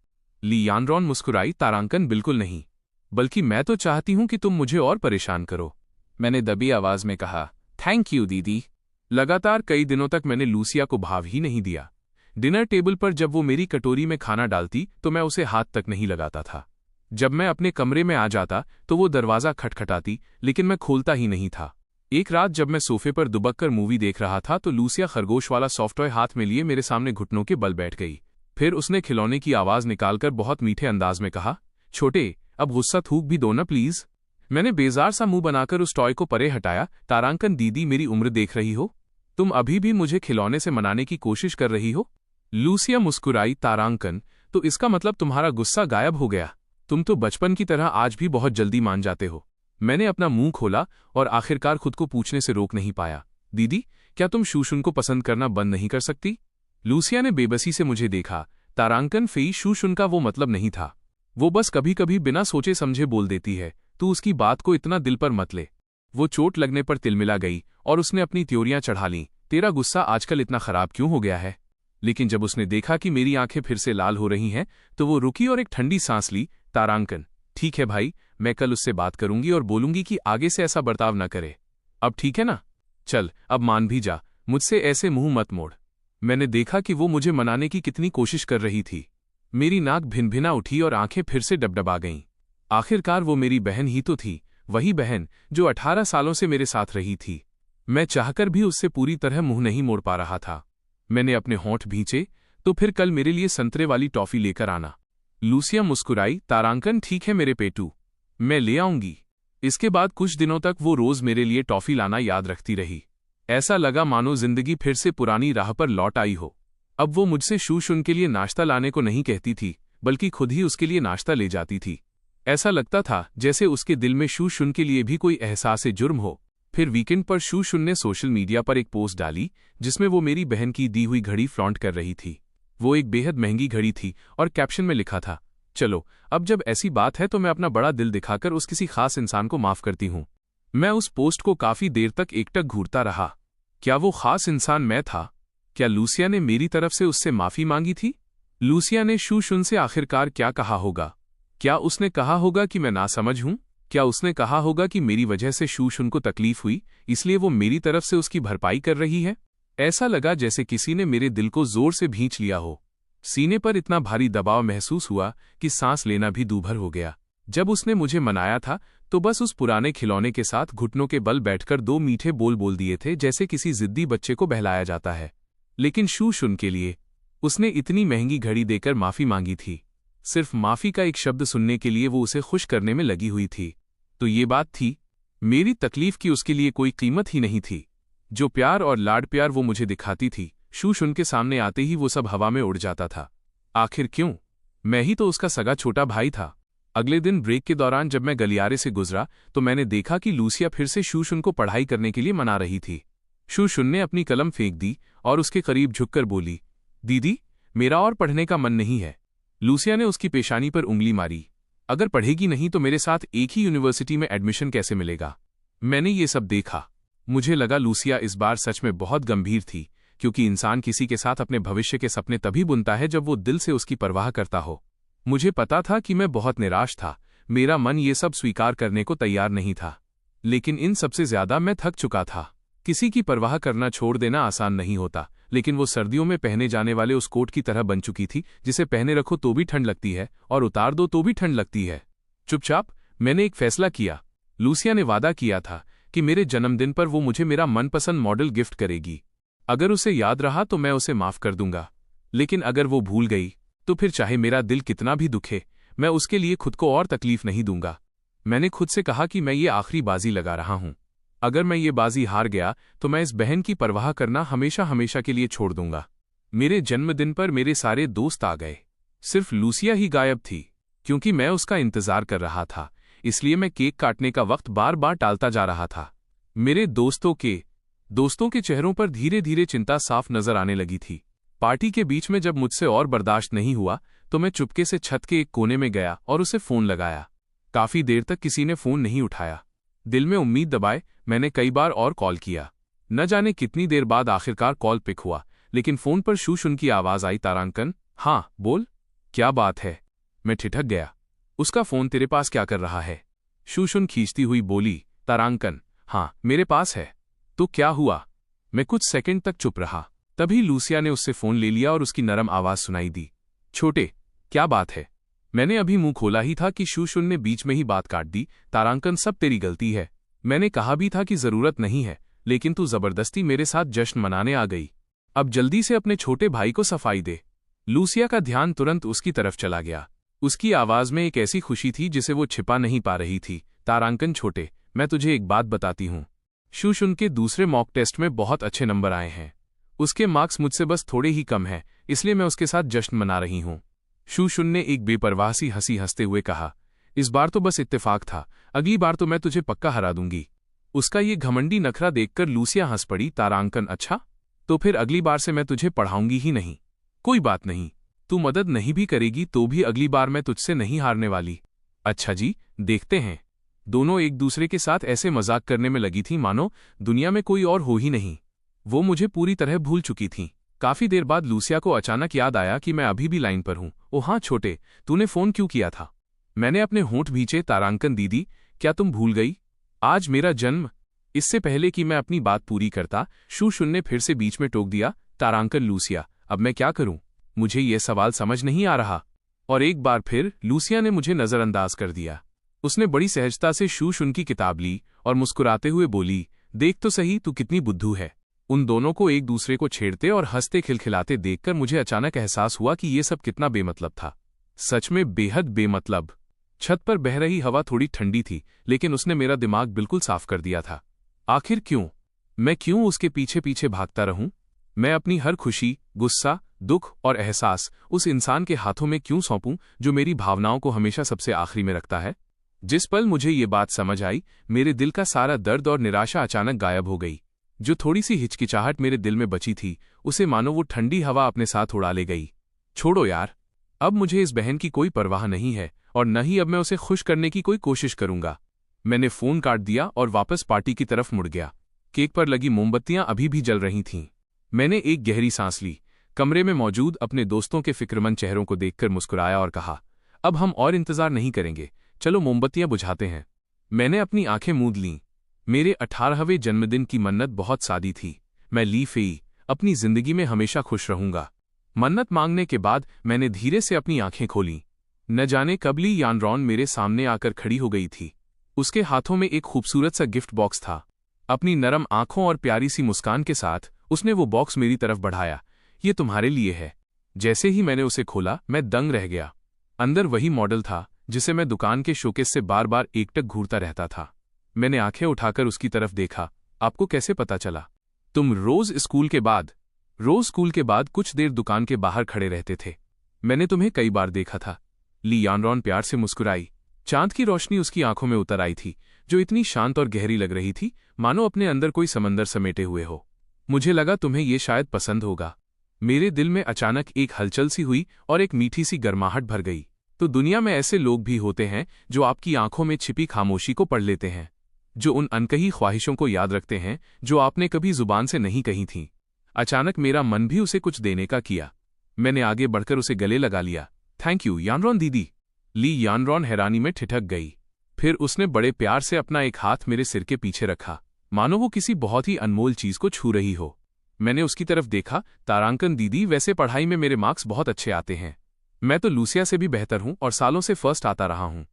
ली यानरॉन मुस्कुराई। तारांकन, बिल्कुल नहीं, बल्कि मैं तो चाहती हूं कि तुम मुझे और परेशान करो। मैंने दबी आवाज में कहा, थैंक यू दीदी। लगातार कई दिनों तक मैंने लूसिया को भाव ही नहीं दिया। डिनर टेबल पर जब वो मेरी कटोरी में खाना डालती तो मैं उसे हाथ तक नहीं लगाता था। जब मैं अपने कमरे में आ जाता तो वो दरवाज़ा खटखटाती, लेकिन मैं खोलता ही नहीं था। एक रात जब मैं सोफे पर दुबक कर मूवी देख रहा था तो लूसिया खरगोश वाला सॉफ्ट टॉय हाथ में लिए मेरे सामने घुटनों के बल बैठ गई। फिर उसने खिलौने की आवाज़ निकालकर बहुत मीठे अंदाज में कहा, छोटे, अब गुस्सा थूक भी दो ना प्लीज। मैंने बेजार सा मुंह बनाकर उस टॉय को परे हटाया। तारांकन दीदी, मेरी उम्र देख रही हो? तुम अभी भी मुझे खिलौने से मनाने की कोशिश कर रही हो? लूसिया मुस्कुराई। तारांकन, तो इसका मतलब तुम्हारा गुस्सा गायब हो गया? तुम तो बचपन की तरह आज भी बहुत जल्दी मान जाते हो। मैंने अपना मुंह खोला और आखिरकार खुद को पूछने से रोक नहीं पाया, दीदी, क्या तुम शूशुन को पसंद करना बंद नहीं कर सकती? लूसिया ने बेबसी से मुझे देखा। तारांकन, फेई, शूशुन का वो मतलब नहीं था। वो बस कभी कभी बिना सोचे समझे बोल देती है। तू उसकी बात को इतना दिल पर मत ले। वो चोट लगने पर तिलमिला गई और उसने अपनी त्योरियां चढ़ा लीं। तेरा गुस्सा आजकल इतना खराब क्यों हो गया है? लेकिन जब उसने देखा कि मेरी आंखें फिर से लाल हो रही हैं तो वो रुकी और एक ठंडी सांस ली। तारांकन, ठीक है भाई, मैं कल उससे बात करूंगी और बोलूंगी कि आगे से ऐसा बर्ताव न करे। अब ठीक है ना? चल, अब मान भी जा, मुझसे ऐसे मुंह मत मोड़। मैंने देखा कि वो मुझे मनाने की कितनी कोशिश कर रही थी। मेरी नाक भिनभिना उठी और आंखें फिर से डबडबा गईं। आखिरकार वो मेरी बहन ही तो थी, वही बहन जो 18 सालों से मेरे साथ रही थी। मैं चाहकर भी उससे पूरी तरह मुंह नहीं मोड़ पा रहा था। मैंने अपने होंठ भींचे, तो फिर कल मेरे लिए संतरे वाली टॉफी लेकर आना। लूसिया मुस्कुराई। तारांकन, ठीक है मेरे पेटू, मैं ले आऊंगी। इसके बाद कुछ दिनों तक वो रोज मेरे लिए टॉफी लाना याद रखती रही। ऐसा लगा मानो जिंदगी फिर से पुरानी राह पर लौट आई हो। अब वो मुझसे शूशुन के लिए नाश्ता लाने को नहीं कहती थी, बल्कि खुद ही उसके लिए नाश्ता ले जाती थी। ऐसा लगता था जैसे उसके दिल में शूशुन के लिए भी कोई एहसास जुर्म हो। फिर वीकेंड पर शूशुन ने सोशल मीडिया पर एक पोस्ट डाली जिसमें वो मेरी बहन की दी हुई घड़ी फ्लॉन्ट कर रही थी। वो एक बेहद महंगी घड़ी थी और कैप्शन में लिखा था, चलो अब जब ऐसी बात है तो मैं अपना बड़ा दिल दिखाकर उस किसी खास इंसान को माफ करती हूँ। मैं उस पोस्ट को काफी देर तक एकटक घूरता रहा। क्या वो खास इंसान मैं था? क्या लूसिया ने मेरी तरफ से उससे माफी मांगी थी? लूसिया ने शूशुन से आखिरकार क्या कहा होगा? क्या उसने कहा होगा कि मैं नासमझ हूं? क्या उसने कहा होगा कि मेरी वजह से शूशुन को तकलीफ हुई, इसलिए वो मेरी तरफ से उसकी भरपाई कर रही है? ऐसा लगा जैसे किसी ने मेरे दिल को जोर से भींच लिया हो। सीने पर इतना भारी दबाव महसूस हुआ कि सांस लेना भी दूभर हो गया। जब उसने मुझे मनाया था तो बस उस पुराने खिलौने के साथ घुटनों के बल बैठकर 2 मीठे बोल बोल दिए थे, जैसे किसी जिद्दी बच्चे को बहलाया जाता है। लेकिन शूशुन के लिए उसने इतनी महंगी घड़ी देकर माफी मांगी थी। सिर्फ माफी का एक शब्द सुनने के लिए वो उसे खुश करने में लगी हुई थी। तो ये बात थी, मेरी तकलीफ की उसके लिए कोई कीमत ही नहीं थी। जो प्यार और लाड प्यार वो मुझे दिखाती थी, शूशुन के सामने आते ही वो सब हवा में उड़ जाता था। आखिर क्यों? मैं ही तो उसका सगा छोटा भाई था। अगले दिन ब्रेक के दौरान जब मैं गलियारे से गुजरा तो मैंने देखा कि लूसिया फिर से शूशुन को पढ़ाई करने के लिए मना रही थी। शूशुन ने अपनी कलम फेंक दी और उसके करीब झुककर बोली, दीदी, मेरा और पढ़ने का मन नहीं है। लूसिया ने उसकी पेशानी पर उंगली मारी। अगर पढ़ेगी नहीं तो मेरे साथ एक ही यूनिवर्सिटी में एडमिशन कैसे मिलेगा? मैंने ये सब देखा। मुझे लगा लूसिया इस बार सच में बहुत गंभीर थी, क्योंकि इंसान किसी के साथ अपने भविष्य के सपने तभी बुनता है जब वो दिल से उसकी परवाह करता हो। मुझे पता था कि मैं बहुत निराश था। मेरा मन ये सब स्वीकार करने को तैयार नहीं था, लेकिन इन सबसे ज्यादा मैं थक चुका था। किसी की परवाह करना छोड़ देना आसान नहीं होता, लेकिन वो सर्दियों में पहने जाने वाले उस कोट की तरह बन चुकी थी, जिसे पहने रखो तो भी ठंड लगती है और उतार दो तो भी ठंड लगती है। चुपचाप मैंने एक फैसला किया। लूसिया ने वादा किया था कि मेरे जन्मदिन पर वो मुझे मेरा मनपसंद मॉडल गिफ्ट करेगी। अगर उसे याद रहा तो मैं उसे माफ कर दूंगा, लेकिन अगर वो भूल गई तो फिर चाहे मेरा दिल कितना भी दुखे, मैं उसके लिए खुद को और तकलीफ नहीं दूंगा। मैंने खुद से कहा कि मैं ये आखिरी बाजी लगा रहा हूं। अगर मैं ये बाजी हार गया तो मैं इस बहन की परवाह करना हमेशा हमेशा के लिए छोड़ दूंगा। मेरे जन्मदिन पर मेरे सारे दोस्त आ गए, सिर्फ लूसिया ही गायब थी। क्योंकि मैं उसका इंतजार कर रहा था, इसलिए मैं केक काटने का वक्त बार बार टालता जा रहा था। मेरे दोस्तों के चेहरों पर धीरे धीरे चिंता साफ नजर आने लगी थी। पार्टी के बीच में जब मुझसे और बर्दाश्त नहीं हुआ तो मैं चुपके से छत के एक कोने में गया और उसे फोन लगाया। काफी देर तक किसी ने फोन नहीं उठाया। दिल में उम्मीद दबाए मैंने कई बार और कॉल किया। न जाने कितनी देर बाद आखिरकार कॉल पिक हुआ, लेकिन फोन पर शूशुन की आवाज आई, तारांकन। हाँ बोल, क्या बात है? मैं ठिठक गया। उसका फोन तेरे पास क्या कर रहा है? शूशुन खींचती हुई बोली, तारांकन, हाँ मेरे पास है। तो क्या हुआ? मैं कुछ सेकंड तक चुप रहा। तभी लूसिया ने उससे फोन ले लिया और उसकी नरम आवाज सुनाई दी, छोटे, क्या बात है? मैंने अभी मुंह खोला ही था कि शूशुन ने बीच में ही बात काट दी, तारांकन सब तेरी गलती है। मैंने कहा भी था कि जरूरत नहीं है, लेकिन तू जबरदस्ती मेरे साथ जश्न मनाने आ गई। अब जल्दी से अपने छोटे भाई को सफाई दे। लूसिया का ध्यान तुरंत उसकी तरफ चला गया। उसकी आवाज में एक ऐसी खुशी थी जिसे वो छिपा नहीं पा रही थी। तारांकन छोटे, मैं तुझे एक बात बताती हूँ। शूशुन के दूसरे मॉक टेस्ट में बहुत अच्छे नंबर आए हैं। उसके मार्क्स मुझसे बस थोड़े ही कम हैं, इसलिए मैं उसके साथ जश्न मना रही हूँ। शूशुन ने एक बेपरवाह सी हंसी हंसते हुए कहा, इस बार तो बस इत्तेफाक था, अगली बार तो मैं तुझे पक्का हरा दूंगी। उसका ये घमंडी नखरा देखकर लूसिया हंस पड़ी। तारांकन, अच्छा, तो फिर अगली बार से मैं तुझे पढ़ाऊंगी ही नहीं। कोई बात नहीं, तू मदद नहीं भी करेगी तो भी अगली बार मैं तुझसे नहीं हारने वाली। अच्छा जी, देखते हैं। दोनों एक दूसरे के साथ ऐसे मजाक करने में लगी थी मानो दुनिया में कोई और हो ही नहीं। वो मुझे पूरी तरह भूल चुकी थी। काफी देर बाद लूसिया को अचानक याद आया कि मैं अभी भी लाइन पर हूँ। ओ हाँ छोटे, तूने फोन क्यों किया था? मैंने अपने होंठ भींचे। तारांकन दीदी, क्या तुम भूल गई? आज मेरा जन्म। इससे पहले कि मैं अपनी बात पूरी करता, शूशुन ने फिर से बीच में टोक दिया, तारांकन लूसिया, अब मैं क्या करूं? मुझे ये सवाल समझ नहीं आ रहा। और एक बार फिर लूसिया ने मुझे नजरअंदाज कर दिया। उसने बड़ी सहजता से शूशुन की किताब ली और मुस्कुराते हुए बोली, देख तो सही तू कितनी बुद्धू है। उन दोनों को एक दूसरे को छेड़ते और हंसते खिलखिलाते देखकर मुझे अचानक एहसास हुआ कि ये सब कितना बेमतलब था। सच में बेहद बेमतलब। छत पर बह रही हवा थोड़ी ठंडी थी, लेकिन उसने मेरा दिमाग बिल्कुल साफ कर दिया था। आखिर क्यों? मैं क्यों उसके पीछे पीछे भागता रहूं? मैं अपनी हर खुशी, गुस्सा, दुख और एहसास उस इंसान के हाथों में क्यों सौंपूं जो मेरी भावनाओं को हमेशा सबसे आखिरी में रखता है? जिस पल मुझे ये बात समझ आई, मेरे दिल का सारा दर्द और निराशा अचानक गायब हो गई। जो थोड़ी सी हिचकिचाहट मेरे दिल में बची थी, उसे मानो वो ठंडी हवा अपने साथ उड़ा ले गई। छोड़ो यार, अब मुझे इस बहन की कोई परवाह नहीं है और न ही अब मैं उसे खुश करने की कोई कोशिश करूंगा। मैंने फोन काट दिया और वापस पार्टी की तरफ मुड़ गया। केक पर लगी मोमबत्तियां अभी भी जल रही थीं। मैंने एक गहरी सांस ली, कमरे में मौजूद अपने दोस्तों के फिक्रमंद चेहरों को देखकर मुस्कुराया और कहा, अब हम और इंतजार नहीं करेंगे, चलो मोमबत्तियां बुझाते हैं। मैंने अपनी आंखें मूंद लीं। मेरे 18वें जन्मदिन की मन्नत बहुत सादी थी। मैं ली फेई, अपनी जिंदगी में हमेशा खुश रहूंगा। मन्नत मांगने के बाद मैंने धीरे से अपनी आंखें खोलीं। न जाने कब ली यानरॉन मेरे सामने आकर खड़ी हो गई थी। उसके हाथों में एक खूबसूरत सा गिफ्ट बॉक्स था। अपनी नरम आंखों और प्यारी सी मुस्कान के साथ उसने वो बॉक्स मेरी तरफ बढ़ाया। ये तुम्हारे लिए है। जैसे ही मैंने उसे खोला, मैं दंग रह गया। अंदर वही मॉडल था जिसे मैं दुकान के शोकेस से बार बार एकटक घूरता रहता था। मैंने आंखें उठाकर उसकी तरफ देखा। आपको कैसे पता चला? तुम रोज स्कूल के बाद कुछ देर दुकान के बाहर खड़े रहते थे। मैंने तुम्हें कई बार देखा था। ली यानरॉन प्यार से मुस्कुराई। चांद की रोशनी उसकी आंखों में उतर आई थी, जो इतनी शांत और गहरी लग रही थी, मानो अपने अंदर कोई समंदर समेटे हुए हो। मुझे लगा तुम्हें ये शायद पसंद होगा। मेरे दिल में अचानक एक हलचल सी हुई और एक मीठी सी गर्माहट भर गई। तो दुनिया में ऐसे लोग भी होते हैं जो आपकी आंखों में छिपी खामोशी को पढ़ लेते हैं, जो उन अनकही ख्वाहिशों को याद रखते हैं जो आपने कभी जुबान से नहीं कही थीं। अचानक मेरा मन भी उसे कुछ देने का किया। मैंने आगे बढ़कर उसे गले लगा लिया। थैंक यू यानरॉन दीदी। ली यानरॉन हैरानी में ठिठक गई। फिर उसने बड़े प्यार से अपना एक हाथ मेरे सिर के पीछे रखा, मानो वो किसी बहुत ही अनमोल चीज को छू रही हो। मैंने उसकी तरफ देखा। तारांकन दीदी, वैसे पढ़ाई में मेरे मार्क्स बहुत अच्छे आते हैं। मैं तो लूसिया से भी बेहतर हूं और सालों से फर्स्ट आता रहा हूं।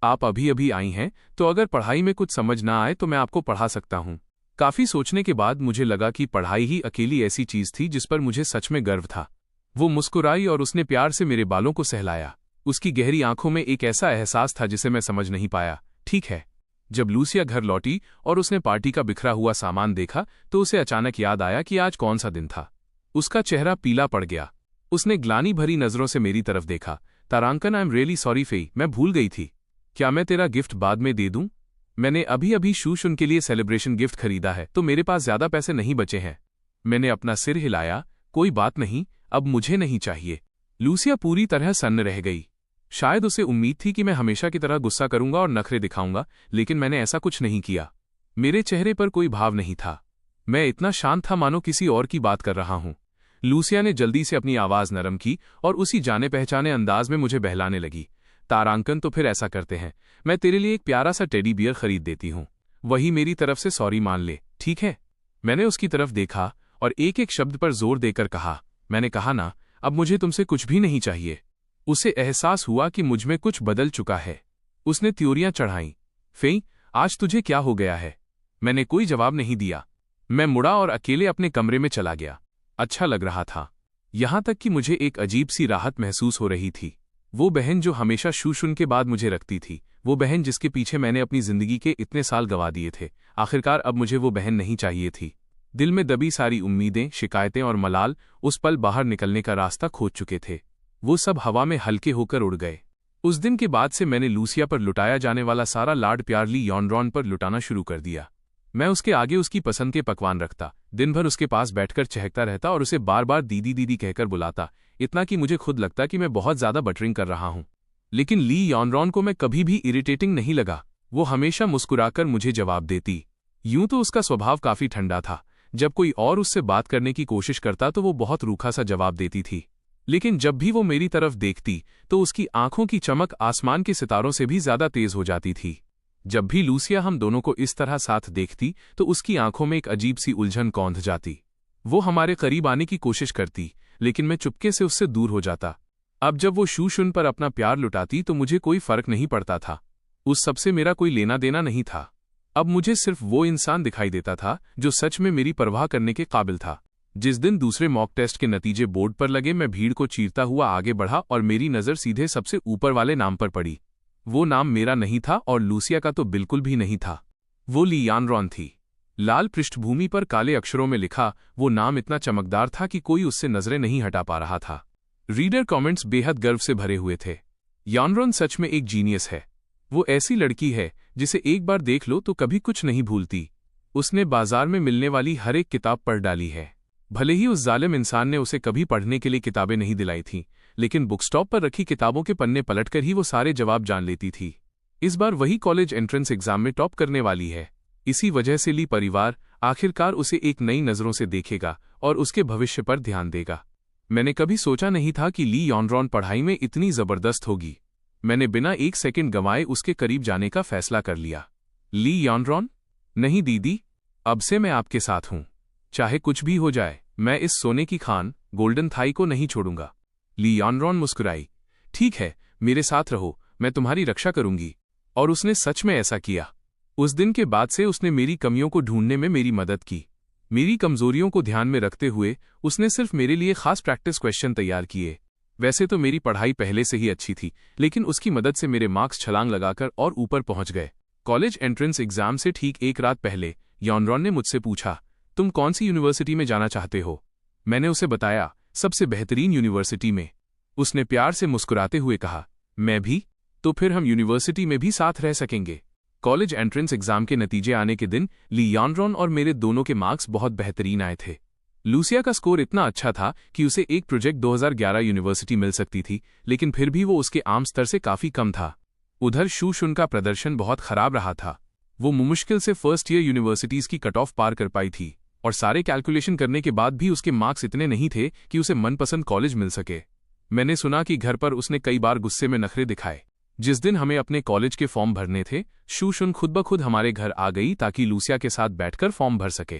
आप अभी अभी आई हैं, तो अगर पढ़ाई में कुछ समझ ना आए तो मैं आपको पढ़ा सकता हूं। काफी सोचने के बाद मुझे लगा कि पढ़ाई ही अकेली ऐसी चीज थी जिस पर मुझे सच में गर्व था। वो मुस्कुराई और उसने प्यार से मेरे बालों को सहलाया। उसकी गहरी आंखों में एक ऐसा एहसास था जिसे मैं समझ नहीं पाया। ठीक है। जब लूसिया घर लौटी और उसने पार्टी का बिखरा हुआ सामान देखा, तो उसे अचानक याद आया कि आज कौन सा दिन था। उसका चेहरा पीला पड़ गया। उसने ग्लानि भरी नजरों से मेरी तरफ देखा। तारांकन, I am really sorry Fei, मैं भूल गई थी। क्या मैं तेरा गिफ्ट बाद में दे दूं? मैंने अभी अभी शूशन के लिए सेलिब्रेशन गिफ्ट खरीदा है, तो मेरे पास ज्यादा पैसे नहीं बचे हैं। मैंने अपना सिर हिलाया। कोई बात नहीं, अब मुझे नहीं चाहिए। लूसिया पूरी तरह सन्न रह गई। शायद उसे उम्मीद थी कि मैं हमेशा की तरह गुस्सा करूंगा और नखरे दिखाऊंगा, लेकिन मैंने ऐसा कुछ नहीं किया। मेरे चेहरे पर कोई भाव नहीं था। मैं इतना शांत था मानो किसी और की बात कर रहा हूं। लूसिया ने जल्दी से अपनी आवाज नरम की और उसी जाने पहचाने अंदाज में मुझे बहलाने लगी। तारांकन, तो फिर ऐसा करते हैं, मैं तेरे लिए एक प्यारा सा टेडी बियर खरीद देती हूं। वही मेरी तरफ से सॉरी मान ले, ठीक है? मैंने उसकी तरफ देखा और एक एक शब्द पर जोर देकर कहा, मैंने कहा ना, अब मुझे तुमसे कुछ भी नहीं चाहिए। उसे एहसास हुआ कि मुझमें कुछ बदल चुका है। उसने त्योरियां चढ़ाईं। फेई, आज तुझे क्या हो गया है? मैंने कोई जवाब नहीं दिया। मैं मुड़ा और अकेले अपने कमरे में चला गया। अच्छा लग रहा था, यहां तक कि मुझे एक अजीब सी राहत महसूस हो रही थी। वो बहन जो हमेशा शूशुन के बाद मुझे रखती थी, वो बहन जिसके पीछे मैंने अपनी जिंदगी के इतने साल गंवा दिए थे, आखिरकार अब मुझे वो बहन नहीं चाहिए थी। दिल में दबी सारी उम्मीदें, शिकायतें और मलाल उस पल बाहर निकलने का रास्ता खोज चुके थे। वो सब हवा में हल्के होकर उड़ गए। उस दिन के बाद से मैंने लूसिया पर लुटाया जाने वाला सारा लाड प्यार ली यानरॉन पर लुटाना शुरू कर दिया। मैं उसके आगे उसकी पसंद के पकवान रखता, दिन भर उसके पास बैठकर चहकता रहता और उसे बार बार दीदी दीदी कहकर बुलाता, इतना कि मुझे खुद लगता कि मैं बहुत ज्यादा बटरिंग कर रहा हूं। लेकिन ली यानरॉन को मैं कभी भी इरिटेटिंग नहीं लगा। वो हमेशा मुस्कुराकर मुझे जवाब देती। यूं तो उसका स्वभाव काफी ठंडा था। जब कोई और उससे बात करने की कोशिश करता तो वो बहुत रूखा सा जवाब देती थी। लेकिन जब भी वो मेरी तरफ देखती तो उसकी आंखों की चमक आसमान के सितारों से भी ज्यादा तेज हो जाती थी। जब भी लूसिया हम दोनों को इस तरह साथ देखती तो उसकी आंखों में एक अजीब सी उलझन कौंध जाती। वो हमारे करीब आने की कोशिश करती, लेकिन मैं चुपके से उससे दूर हो जाता। अब जब वो शूशुन पर अपना प्यार लुटाती तो मुझे कोई फर्क नहीं पड़ता था। उस सबसे मेरा कोई लेना देना नहीं था। अब मुझे सिर्फ वो इंसान दिखाई देता था जो सच में मेरी परवाह करने के काबिल था। जिस दिन दूसरे मॉक टेस्ट के नतीजे बोर्ड पर लगे, मैं भीड़ को चीरता हुआ आगे बढ़ा और मेरी नज़र सीधे सबसे ऊपर वाले नाम पर पड़ी। वो नाम मेरा नहीं था और लूसिया का तो बिल्कुल भी नहीं था। वो ली यानरॉन थी। लाल पृष्ठभूमि पर काले अक्षरों में लिखा वो नाम इतना चमकदार था कि कोई उससे नजरें नहीं हटा पा रहा था। रीडर कमेंट्स बेहद गर्व से भरे हुए थे। यानरॉन सच में एक जीनियस है। वो ऐसी लड़की है जिसे एक बार देख लो तो कभी कुछ नहीं भूलती। उसने बाजार में मिलने वाली हर एक किताब पढ़ डाली है। भले ही उस जालिम इंसान ने उसे कभी पढ़ने के लिए किताबें नहीं दिलाई थीं, लेकिन बुकस्टॉप पर रखी किताबों के पन्ने पलटकर ही वो सारे जवाब जान लेती थी। इस बार वही कॉलेज एंट्रेंस एग्जाम में टॉप करने वाली है। इसी वजह से ली परिवार आखिरकार उसे एक नई नज़रों से देखेगा और उसके भविष्य पर ध्यान देगा। मैंने कभी सोचा नहीं था कि ली यानरॉन पढ़ाई में इतनी जबरदस्त होगी। मैंने बिना एक सेकंड गंवाए उसके करीब जाने का फैसला कर लिया। ली यानरॉन? नहीं दीदी, अब से मैं आपके साथ हूं। चाहे कुछ भी हो जाए, मैं इस सोने की खान गोल्डन थाई को नहीं छोड़ूंगा। ली यानरॉन मुस्कुराई। ठीक है, मेरे साथ रहो, मैं तुम्हारी रक्षा करूंगी। और उसने सच में ऐसा किया। उस दिन के बाद से उसने मेरी कमियों को ढूंढने में मेरी मदद की। मेरी कमजोरियों को ध्यान में रखते हुए उसने सिर्फ मेरे लिए खास प्रैक्टिस क्वेश्चन तैयार किए। वैसे तो मेरी पढ़ाई पहले से ही अच्छी थी, लेकिन उसकी मदद से मेरे मार्क्स छलांग लगाकर और ऊपर पहुंच गए। कॉलेज एंट्रेंस एग्जाम से ठीक एक रात पहले यानरॉन ने मुझसे पूछा, तुम कौन सी यूनिवर्सिटी में जाना चाहते हो? मैंने उसे बताया, सबसे बेहतरीन यूनिवर्सिटी में। उसने प्यार से मुस्कुराते हुए कहा, मैं भी? तो फिर हम यूनिवर्सिटी में भी साथ रह सकेंगे। कॉलेज एंट्रेंस एग्जाम के नतीजे आने के दिन ली यानरॉन और मेरे दोनों के मार्क्स बहुत बेहतरीन आए थे। लूसिया का स्कोर इतना अच्छा था कि उसे एक प्रोजेक्ट 2011 यूनिवर्सिटी मिल सकती थी, लेकिन फिर भी वो उसके आम स्तर से काफी कम था। उधर शूशुन का प्रदर्शन बहुत खराब रहा था। वो मुश्किल से फर्स्ट ईयर यूनिवर्सिटीज की कट ऑफ पार कर पाई थी, और सारे कैलकुलेशन करने के बाद भी उसके मार्क्स इतने नहीं थे कि उसे मनपसंद कॉलेज मिल सके। मैंने सुना कि घर पर उसने कई बार गुस्से में नखरे दिखाए। जिस दिन हमें अपने कॉलेज के फॉर्म भरने थे, शूशुन खुद ब खुद हमारे घर आ गई ताकि लूसिया के साथ बैठकर फॉर्म भर सके।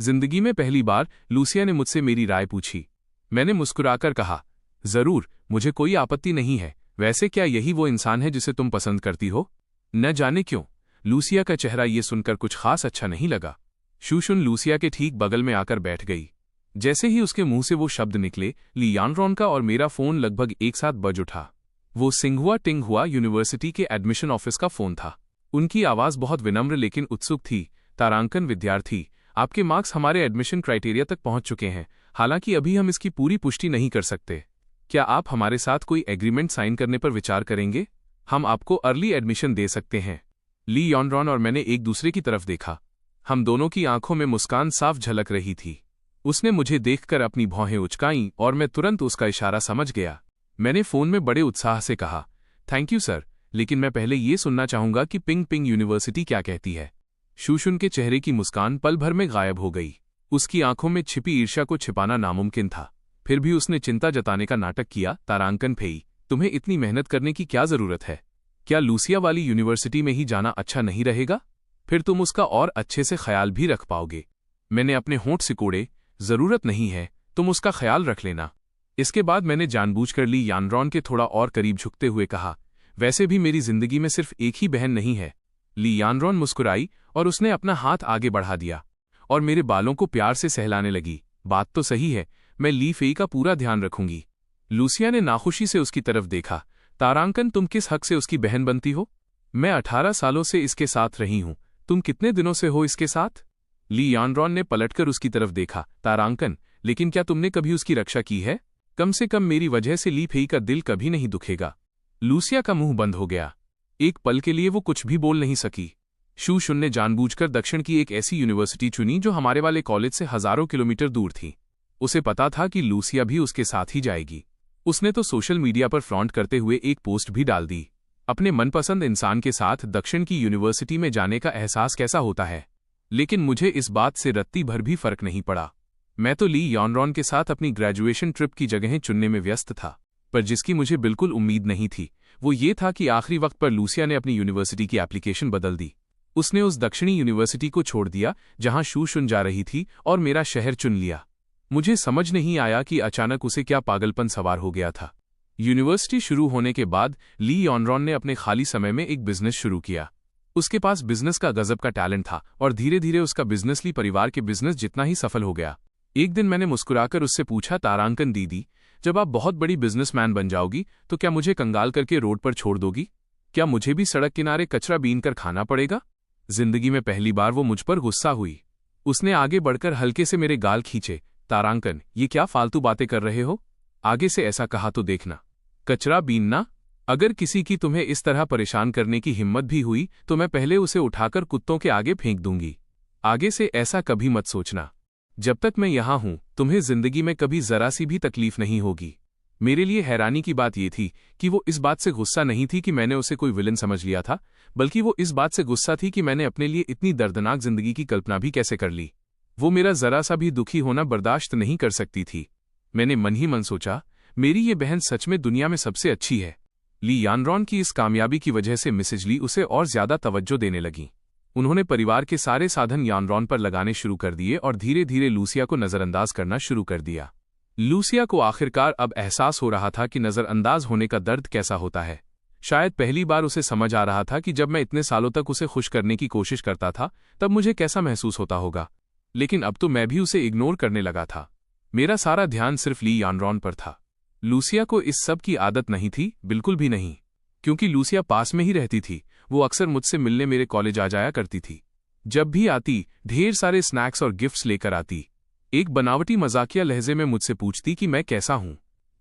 जिंदगी में पहली बार लूसिया ने मुझसे मेरी राय पूछी। मैंने मुस्कुराकर कहा, जरूर, मुझे कोई आपत्ति नहीं है। वैसे क्या यही वो इंसान है जिसे तुम पसंद करती हो? न जाने क्यों, लूसिया का चेहरा ये सुनकर कुछ खास अच्छा नहीं लगा। शूशुन लूसिया के ठीक बगल में आकर बैठ गई। जैसे ही उसके मुंह से वो शब्द निकले, ली यानरॉन का और मेरा फोन लगभग एक साथ बज उठा। वो सिंघुआ टिंगहुआ यूनिवर्सिटी के एडमिशन ऑफिस का फोन था। उनकी आवाज बहुत विनम्र लेकिन उत्सुक थी। तारांकन विद्यार्थी, आपके मार्क्स हमारे एडमिशन क्राइटेरिया तक पहुंच चुके हैं, हालांकि अभी हम इसकी पूरी पुष्टि नहीं कर सकते। क्या आप हमारे साथ कोई एग्रीमेंट साइन करने पर विचार करेंगे? हम आपको अर्ली एडमिशन दे सकते हैं। ली यानरॉन और मैंने एक दूसरे की तरफ देखा। हम दोनों की आंखों में मुस्कान साफ झलक रही थी। उसने मुझे देखकर अपनी भौहें उचकाईं और मैं तुरंत उसका इशारा समझ गया। मैंने फोन में बड़े उत्साह से कहा, थैंक यू सर, लेकिन मैं पहले ये सुनना चाहूंगा कि पिंग पिंग यूनिवर्सिटी क्या कहती है। शूशुन के चेहरे की मुस्कान पल भर में गायब हो गई। उसकी आंखों में छिपी ईर्ष्या को छिपाना नामुमकिन था। फिर भी उसने चिंता जताने का नाटक किया। तारांकन फेई, तुम्हें इतनी मेहनत करने की क्या जरूरत है? क्या लूसिया वाली यूनिवर्सिटी में ही जाना अच्छा नहीं रहेगा? फिर तुम उसका और अच्छे से ख्याल भी रख पाओगे। मैंने अपने होंठ सिकोड़े। जरूरत नहीं है, तुम उसका ख्याल रख लेना। इसके बाद मैंने जानबूझकर ली यानरॉन के थोड़ा और करीब झुकते हुए कहा, वैसे भी मेरी जिंदगी में सिर्फ एक ही बहन नहीं है। ली यानरॉन मुस्कुराई और उसने अपना हाथ आगे बढ़ा दिया और मेरे बालों को प्यार से सहलाने लगी। बात तो सही है, मैं ली फेई का पूरा ध्यान रखूंगी। लूसिया ने नाखुशी से उसकी तरफ देखा। तारांकन, तुम किस हक से उसकी बहन बनती हो? मैं 18 सालों से इसके साथ रही हूं, तुम कितने दिनों से हो इसके साथ? ली यानरॉन ने पलटकर उसकी तरफ देखा। तारांकन, लेकिन क्या तुमने कभी उसकी रक्षा की है? कम से कम मेरी वजह से ली फेई का दिल कभी नहीं दुखेगा। लूसिया का मुंह बंद हो गया। एक पल के लिए वो कुछ भी बोल नहीं सकी। शूशुन ने जानबूझकर दक्षिण की एक ऐसी यूनिवर्सिटी चुनी जो हमारे वाले कॉलेज से हजारों किलोमीटर दूर थी। उसे पता था कि लूसिया भी उसके साथ ही जाएगी। उसने तो सोशल मीडिया पर फ्लॉन्ट करते हुए एक पोस्ट भी डाल दी। अपने मनपसंद इंसान के साथ दक्षिण की यूनिवर्सिटी में जाने का एहसास कैसा होता है? लेकिन मुझे इस बात से रत्ती भर भी फर्क नहीं पड़ा। मैं तो ली यानरॉन के साथ अपनी ग्रेजुएशन ट्रिप की जगहें चुनने में व्यस्त था, पर जिसकी मुझे बिल्कुल उम्मीद नहीं थी वो ये था कि आखिरी वक्त पर लूसिया ने अपनी यूनिवर्सिटी की एप्लीकेशन बदल दी। उसने उस दक्षिणी यूनिवर्सिटी को छोड़ दिया जहां शूशुन जा रही थी और मेरा शहर चुन लिया। मुझे समझ नहीं आया कि अचानक उसे क्या पागलपन सवार हो गया था। यूनिवर्सिटी शुरू होने के बाद ली यानरॉन ने अपने खाली समय में एक बिजनेस शुरू किया। उसके पास बिजनेस का गजब का टैलेंट था और धीरे धीरे उसका बिजनेस ली परिवार के बिजनेस जितना ही सफल हो गया। एक दिन मैंने मुस्कुराकर उससे पूछा, तारांकन दीदी, जब आप बहुत बड़ी बिजनेसमैन बन जाओगी तो क्या मुझे कंगाल करके रोड पर छोड़ दोगी? क्या मुझे भी सड़क किनारे कचरा बीन कर खाना पड़ेगा? जिंदगी में पहली बार वो मुझ पर गुस्सा हुई। उसने आगे बढ़कर हल्के से मेरे गाल खींचे। तारांकन, ये क्या फालतू बातें कर रहे हो? आगे से ऐसा कहा तो देखना। कचरा बीनना? अगर किसी की तुम्हें इस तरह परेशान करने की हिम्मत भी हुई तो मैं पहले उसे उठाकर कुत्तों के आगे फेंक दूंगी। आगे से ऐसा कभी मत सोचना। जब तक मैं यहां हूं तुम्हें जिंदगी में कभी जरा सी भी तकलीफ नहीं होगी। मेरे लिए हैरानी की बात यह थी कि वो इस बात से गुस्सा नहीं थी कि मैंने उसे कोई विलन समझ लिया था, बल्कि वो इस बात से गुस्सा थी कि मैंने अपने लिए इतनी दर्दनाक जिंदगी की कल्पना भी कैसे कर ली। वो मेरा जरा सा भी दुखी होना बर्दाश्त नहीं कर सकती थी। मैंने मन ही मन सोचा, मेरी ये बहन सच में दुनिया में सबसे अच्छी है। ली यानरॉन की इस कामयाबी की वजह से मिसेज ली उसे और ज्यादा तवज्जो देने लगी। उन्होंने परिवार के सारे साधन यानरॉन पर लगाने शुरू कर दिए और धीरे धीरे लूसिया को नजरअंदाज करना शुरू कर दिया। लूसिया को आखिरकार अब एहसास हो रहा था कि नजरअंदाज होने का दर्द कैसा होता है। शायद पहली बार उसे समझ आ रहा था कि जब मैं इतने सालों तक उसे खुश करने की कोशिश करता था तब मुझे कैसा महसूस होता होगा। लेकिन अब तो मैं भी उसे इग्नोर करने लगा था। मेरा सारा ध्यान सिर्फ ली यानरॉन पर था। लूसिया को इस सब की आदत नहीं थी, बिल्कुल भी नहीं, क्योंकि लूसिया पास में ही रहती थी। वो अक्सर मुझसे मिलने मेरे कॉलेज आ जाया करती थी। जब भी आती ढेर सारे स्नैक्स और गिफ्ट्स लेकर आती। एक बनावटी मजाकिया लहजे में मुझसे पूछती कि मैं कैसा हूं,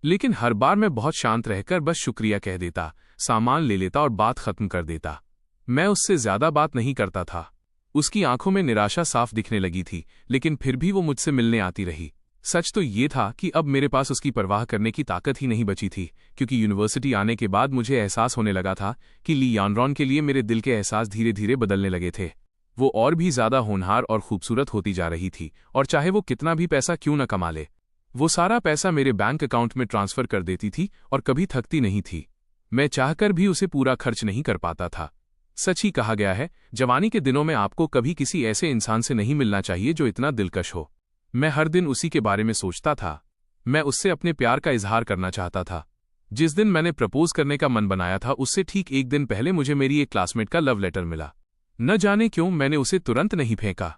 लेकिन हर बार मैं बहुत शांत रहकर बस शुक्रिया कह देता, सामान ले लेता और बात खत्म कर देता। मैं उससे ज्यादा बात नहीं करता था। उसकी आंखों में निराशा साफ दिखने लगी थी, लेकिन फिर भी वो मुझसे मिलने आती रही। सच तो ये था कि अब मेरे पास उसकी परवाह करने की ताकत ही नहीं बची थी, क्योंकि यूनिवर्सिटी आने के बाद मुझे एहसास होने लगा था कि ली यानरॉन के लिए मेरे दिल के एहसास धीरे धीरे बदलने लगे थे। वो और भी ज्यादा होनहार और खूबसूरत होती जा रही थी, और चाहे वो कितना भी पैसा क्यों न कमा ले, वो सारा पैसा मेरे बैंक अकाउंट में ट्रांसफर कर देती थी और कभी थकती नहीं थी। मैं चाहकर भी उसे पूरा खर्च नहीं कर पाता था। सच ही कहा गया है, जवानी के दिनों में आपको कभी किसी ऐसे इंसान से नहीं मिलना चाहिए जो इतना दिलकश हो। मैं हर दिन उसी के बारे में सोचता था। मैं उससे अपने प्यार का इजहार करना चाहता था। जिस दिन मैंने प्रपोज करने का मन बनाया था, उससे ठीक एक दिन पहले मुझे मेरी एक क्लासमेट का लव लेटर मिला। न जाने क्यों मैंने उसे तुरंत नहीं फेंका।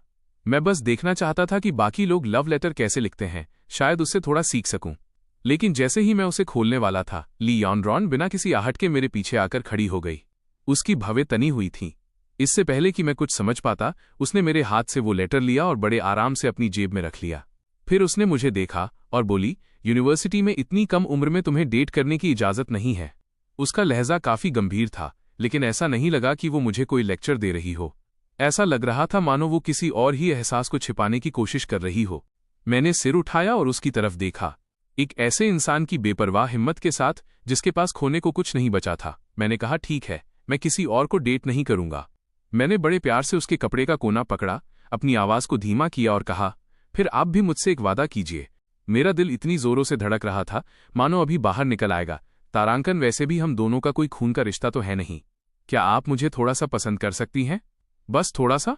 मैं बस देखना चाहता था कि बाकी लोग लव लेटर कैसे लिखते हैं, शायद उससे थोड़ा सीख सकूं। लेकिन जैसे ही मैं उसे खोलने वाला था, ली यानरॉन बिना किसी आहट के मेरे पीछे आकर खड़ी हो गई। उसकी भवें तनी हुई थीं। इससे पहले कि मैं कुछ समझ पाता, उसने मेरे हाथ से वो लेटर लिया और बड़े आराम से अपनी जेब में रख लिया। फिर उसने मुझे देखा और बोली, यूनिवर्सिटी में इतनी कम उम्र में तुम्हें डेट करने की इजाजत नहीं है। उसका लहजा काफी गंभीर था, लेकिन ऐसा नहीं लगा कि वो मुझे कोई लेक्चर दे रही हो। ऐसा लग रहा था मानो वो किसी और ही एहसास को छिपाने की कोशिश कर रही हो। मैंने सिर उठाया और उसकी तरफ देखा, एक ऐसे इंसान की बेपरवाह हिम्मत के साथ जिसके पास खोने को कुछ नहीं बचा था। मैंने कहा, ठीक है, मैं किसी और को डेट नहीं करूंगा। मैंने बड़े प्यार से उसके कपड़े का कोना पकड़ा, अपनी आवाज को धीमा किया और कहा, फिर आप भी मुझसे एक वादा कीजिए। मेरा दिल इतनी जोरों से धड़क रहा था मानो अभी बाहर निकल आएगा। तारांकन, वैसे भी हम दोनों का कोई खून का रिश्ता तो है नहीं। क्या आप मुझे थोड़ा सा पसंद कर सकती हैं? बस थोड़ा सा।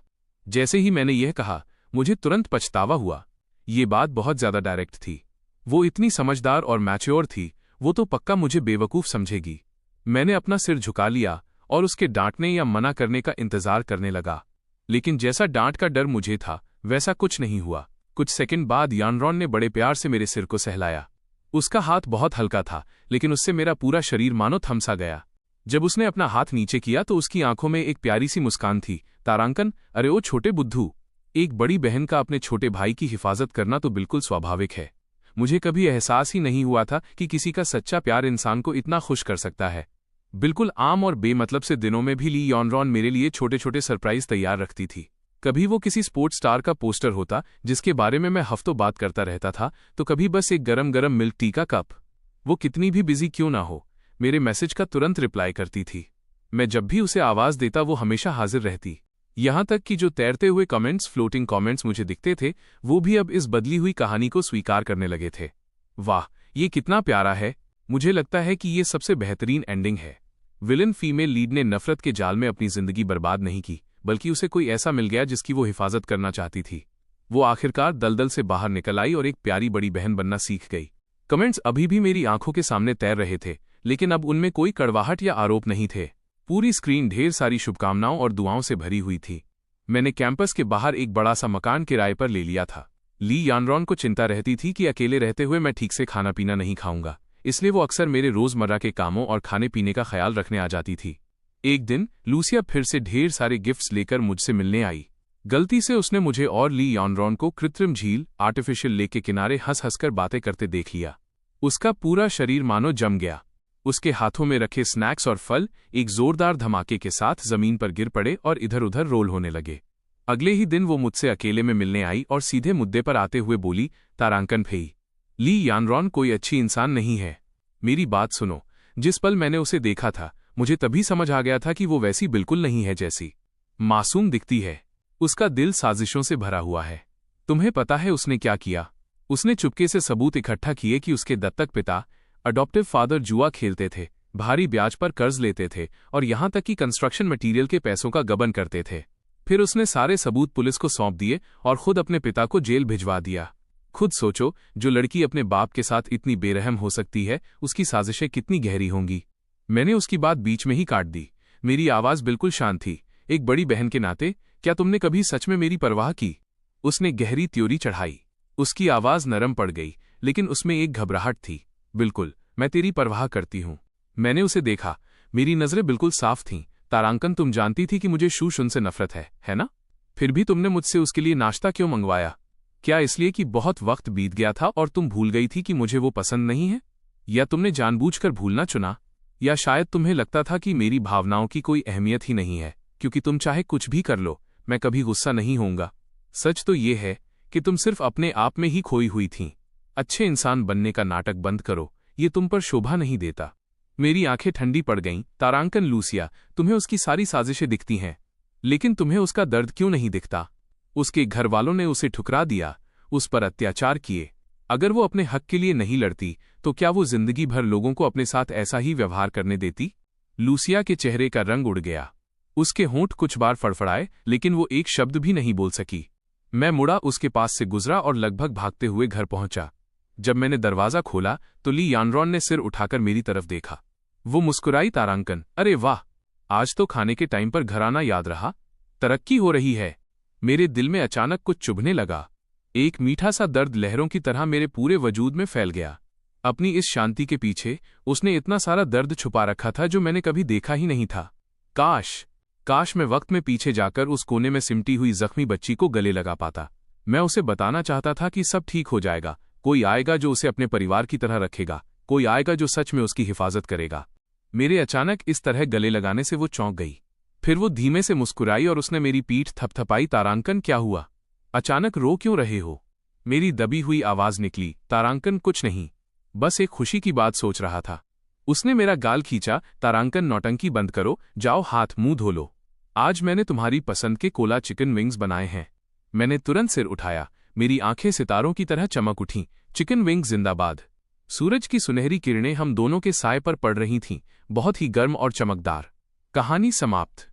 जैसे ही मैंने यह कहा, मुझे तुरंत पछतावा हुआ। ये बात बहुत ज्यादा डायरेक्ट थी। वो इतनी समझदार और मैच्योर थी, वो तो पक्का मुझे बेवकूफ समझेगी। मैंने अपना सिर झुका लिया और उसके डांटने या मना करने का इंतजार करने लगा। लेकिन जैसा डांट का डर मुझे था, वैसा कुछ नहीं हुआ। कुछ सेकंड बाद यानरॉन ने बड़े प्यार से मेरे सिर को सहलाया। उसका हाथ बहुत हल्का था, लेकिन उससे मेरा पूरा शरीर मानो थम सा गया। जब उसने अपना हाथ नीचे किया तो उसकी आंखों में एक प्यारी सी मुस्कान थी। तारांकन, अरे ओ छोटे बुद्धू, एक बड़ी बहन का अपने छोटे भाई की हिफाजत करना तो बिल्कुल स्वाभाविक है। मुझे कभी एहसास ही नहीं हुआ था कि किसी का सच्चा प्यार इंसान को इतना खुश कर सकता है। बिल्कुल आम और बेमतलब से दिनों में भी ली यानरॉन मेरे लिए छोटे छोटे सरप्राइज तैयार रखती थी। कभी वो किसी स्पोर्ट्स स्टार का पोस्टर होता जिसके बारे में मैं हफ्तों बात करता रहता था, तो कभी बस एक गरम गरम मिल्क टी का कप। वो कितनी भी बिजी क्यों ना हो, मेरे मैसेज का तुरंत रिप्लाई करती थी। मैं जब भी उसे आवाज देता वो हमेशा हाजिर रहती। यहां तक कि जो तैरते हुए कमेंट्स, फ्लोटिंग कमेंट्स मुझे दिखते थे, वो भी अब इस बदली हुई कहानी को स्वीकार करने लगे थे। वाह, ये कितना प्यारा है। मुझे लगता है कि ये सबसे बेहतरीन एंडिंग है। विलन फीमेल लीड ने नफरत के जाल में अपनी जिंदगी बर्बाद नहीं की, बल्कि उसे कोई ऐसा मिल गया जिसकी वो हिफाजत करना चाहती थी। वो आखिरकार दलदल से बाहर निकल आई और एक प्यारी बड़ी बहन बनना सीख गई। कमेंट्स अभी भी मेरी आंखों के सामने तैर रहे थे, लेकिन अब उनमें कोई कड़वाहट या आरोप नहीं थे। पूरी स्क्रीन ढेर सारी शुभकामनाओं और दुआओं से भरी हुई थी। मैंने कैंपस के बाहर एक बड़ा सा मकान किराए पर ले लिया था। ली यानरॉन को चिंता रहती थी कि अकेले रहते हुए मैं ठीक से खाना पीना नहीं खाऊंगा, इसलिए वो अक्सर मेरे रोजमर्रा के कामों और खाने पीने का ख्याल रखने आ जाती थी। एक दिन लूसिया फिर से ढेर सारे गिफ्ट्स लेकर मुझसे मिलने आई। गलती से उसने मुझे और ली यानरॉन को कृत्रिम झील, आर्टिफिशियल लेक के किनारे हंस हंसकर बातें करते देख लिया। उसका पूरा शरीर मानो जम गया। उसके हाथों में रखे स्नैक्स और फल एक जोरदार धमाके के साथ जमीन पर गिर पड़े और इधर उधर रोल होने लगे। अगले ही दिन वो मुझसे अकेले में मिलने आई और सीधे मुद्दे पर आते हुए बोली, तारांकन भई, ली यानरॉन कोई अच्छी इंसान नहीं है। मेरी बात सुनो। जिस पल मैंने उसे देखा था, मुझे तभी समझ आ गया था कि वो वैसी बिल्कुल नहीं है जैसी मासूम दिखती है। उसका दिल साजिशों से भरा हुआ है। तुम्हें पता है उसने क्या किया? उसने चुपके से सबूत इकट्ठा किए कि उसके दत्तक पिता, अडॉप्टिव फादर, जुआ खेलते थे, भारी ब्याज पर कर्ज लेते थे और यहां तक कि कंस्ट्रक्शन मटेरियल के पैसों का गबन करते थे। फिर उसने सारे सबूत पुलिस को सौंप दिए और खुद अपने पिता को जेल भिजवा दिया। खुद सोचो, जो लड़की अपने बाप के साथ इतनी बेरहम हो सकती है, उसकी साजिशें कितनी गहरी होंगी। मैंने उसकी बात बीच में ही काट दी। मेरी आवाज बिल्कुल शांत थी। एक बड़ी बहन के नाते, क्या तुमने कभी सच में मेरी परवाह की? उसने गहरी त्योरी चढ़ाई। उसकी आवाज नरम पड़ गई, लेकिन उसमें एक घबराहट थी। बिल्कुल, मैं तेरी परवाह करती हूं। मैंने उसे देखा। मेरी नजरें बिल्कुल साफ थीं। तारांकन, तुम जानती थी कि मुझे शूशुन से नफरत है ना? फिर भी तुमने मुझसे उसके लिए नाश्ता क्यों मंगवाया? क्या इसलिए कि बहुत वक्त बीत गया था और तुम भूल गई थी कि मुझे वो पसंद नहीं है? या तुमने जानबूझकर भूलना चुना? या शायद तुम्हें लगता था कि मेरी भावनाओं की कोई अहमियत ही नहीं है, क्योंकि तुम चाहे कुछ भी कर लो, मैं कभी गुस्सा नहीं होऊंगा। सच तो ये है कि तुम सिर्फ अपने आप में ही खोई हुई थीं। अच्छे इंसान बनने का नाटक बंद करो, ये तुम पर शोभा नहीं देता। मेरी आंखें ठंडी पड़ गईं। तारांकन, लूसिया, तुम्हें उसकी सारी साजिशें दिखती हैं, लेकिन तुम्हें उसका दर्द क्यों नहीं दिखता? उसके घर वालों ने उसे ठुकरा दिया, उस पर अत्याचार किए। अगर वो अपने हक के लिए नहीं लड़ती, तो क्या वो जिंदगी भर लोगों को अपने साथ ऐसा ही व्यवहार करने देती? लूसिया के चेहरे का रंग उड़ गया। उसके होंठ कुछ बार फड़फड़ाए, लेकिन वो एक शब्द भी नहीं बोल सकी। मैं मुड़ा, उसके पास से गुजरा और लगभग भागते हुए घर पहुंचा। जब मैंने दरवाजा खोला तो ली यानरॉन ने सिर उठाकर मेरी तरफ देखा। वो मुस्कुराई। तारांकन, अरे वाह, आज तो खाने के टाइम पर घर आना याद रहा। तरक्की हो रही है। मेरे दिल में अचानक कुछ चुभने लगा। एक मीठा सा दर्द लहरों की तरह मेरे पूरे वजूद में फैल गया। अपनी इस शांति के पीछे उसने इतना सारा दर्द छुपा रखा था जो मैंने कभी देखा ही नहीं था। काश मैं वक्त में पीछे जाकर उस कोने में सिमटी हुई जख्मी बच्ची को गले लगा पाता। मैं उसे बताना चाहता था कि सब ठीक हो जाएगा। कोई आएगा जो उसे अपने परिवार की तरह रखेगा। कोई आएगा जो सच में उसकी हिफाजत करेगा। मेरे अचानक इस तरह गले लगाने से वो चौंक गई। फिर वो धीमे से मुस्कुराई और उसने मेरी पीठ थपथपाई। तारांकन, क्या हुआ? अचानक रो क्यों रहे हो? मेरी दबी हुई आवाज निकली। तारांकन, कुछ नहीं, बस एक खुशी की बात सोच रहा था। उसने मेरा गाल खींचा। तारांकन, नौटंकी बंद करो, जाओ हाथ मुंह धो लो। आज मैंने तुम्हारी पसंद के कोला चिकन विंग्स बनाए हैं। मैंने तुरंत सिर उठाया। मेरी आंखें सितारों की तरह चमक उठीं। चिकन विंग्स जिंदाबाद। सूरज की सुनहरी किरणें हम दोनों के साए पर पड़ रही थीं, बहुत ही गर्म और चमकदार। कहानी समाप्त।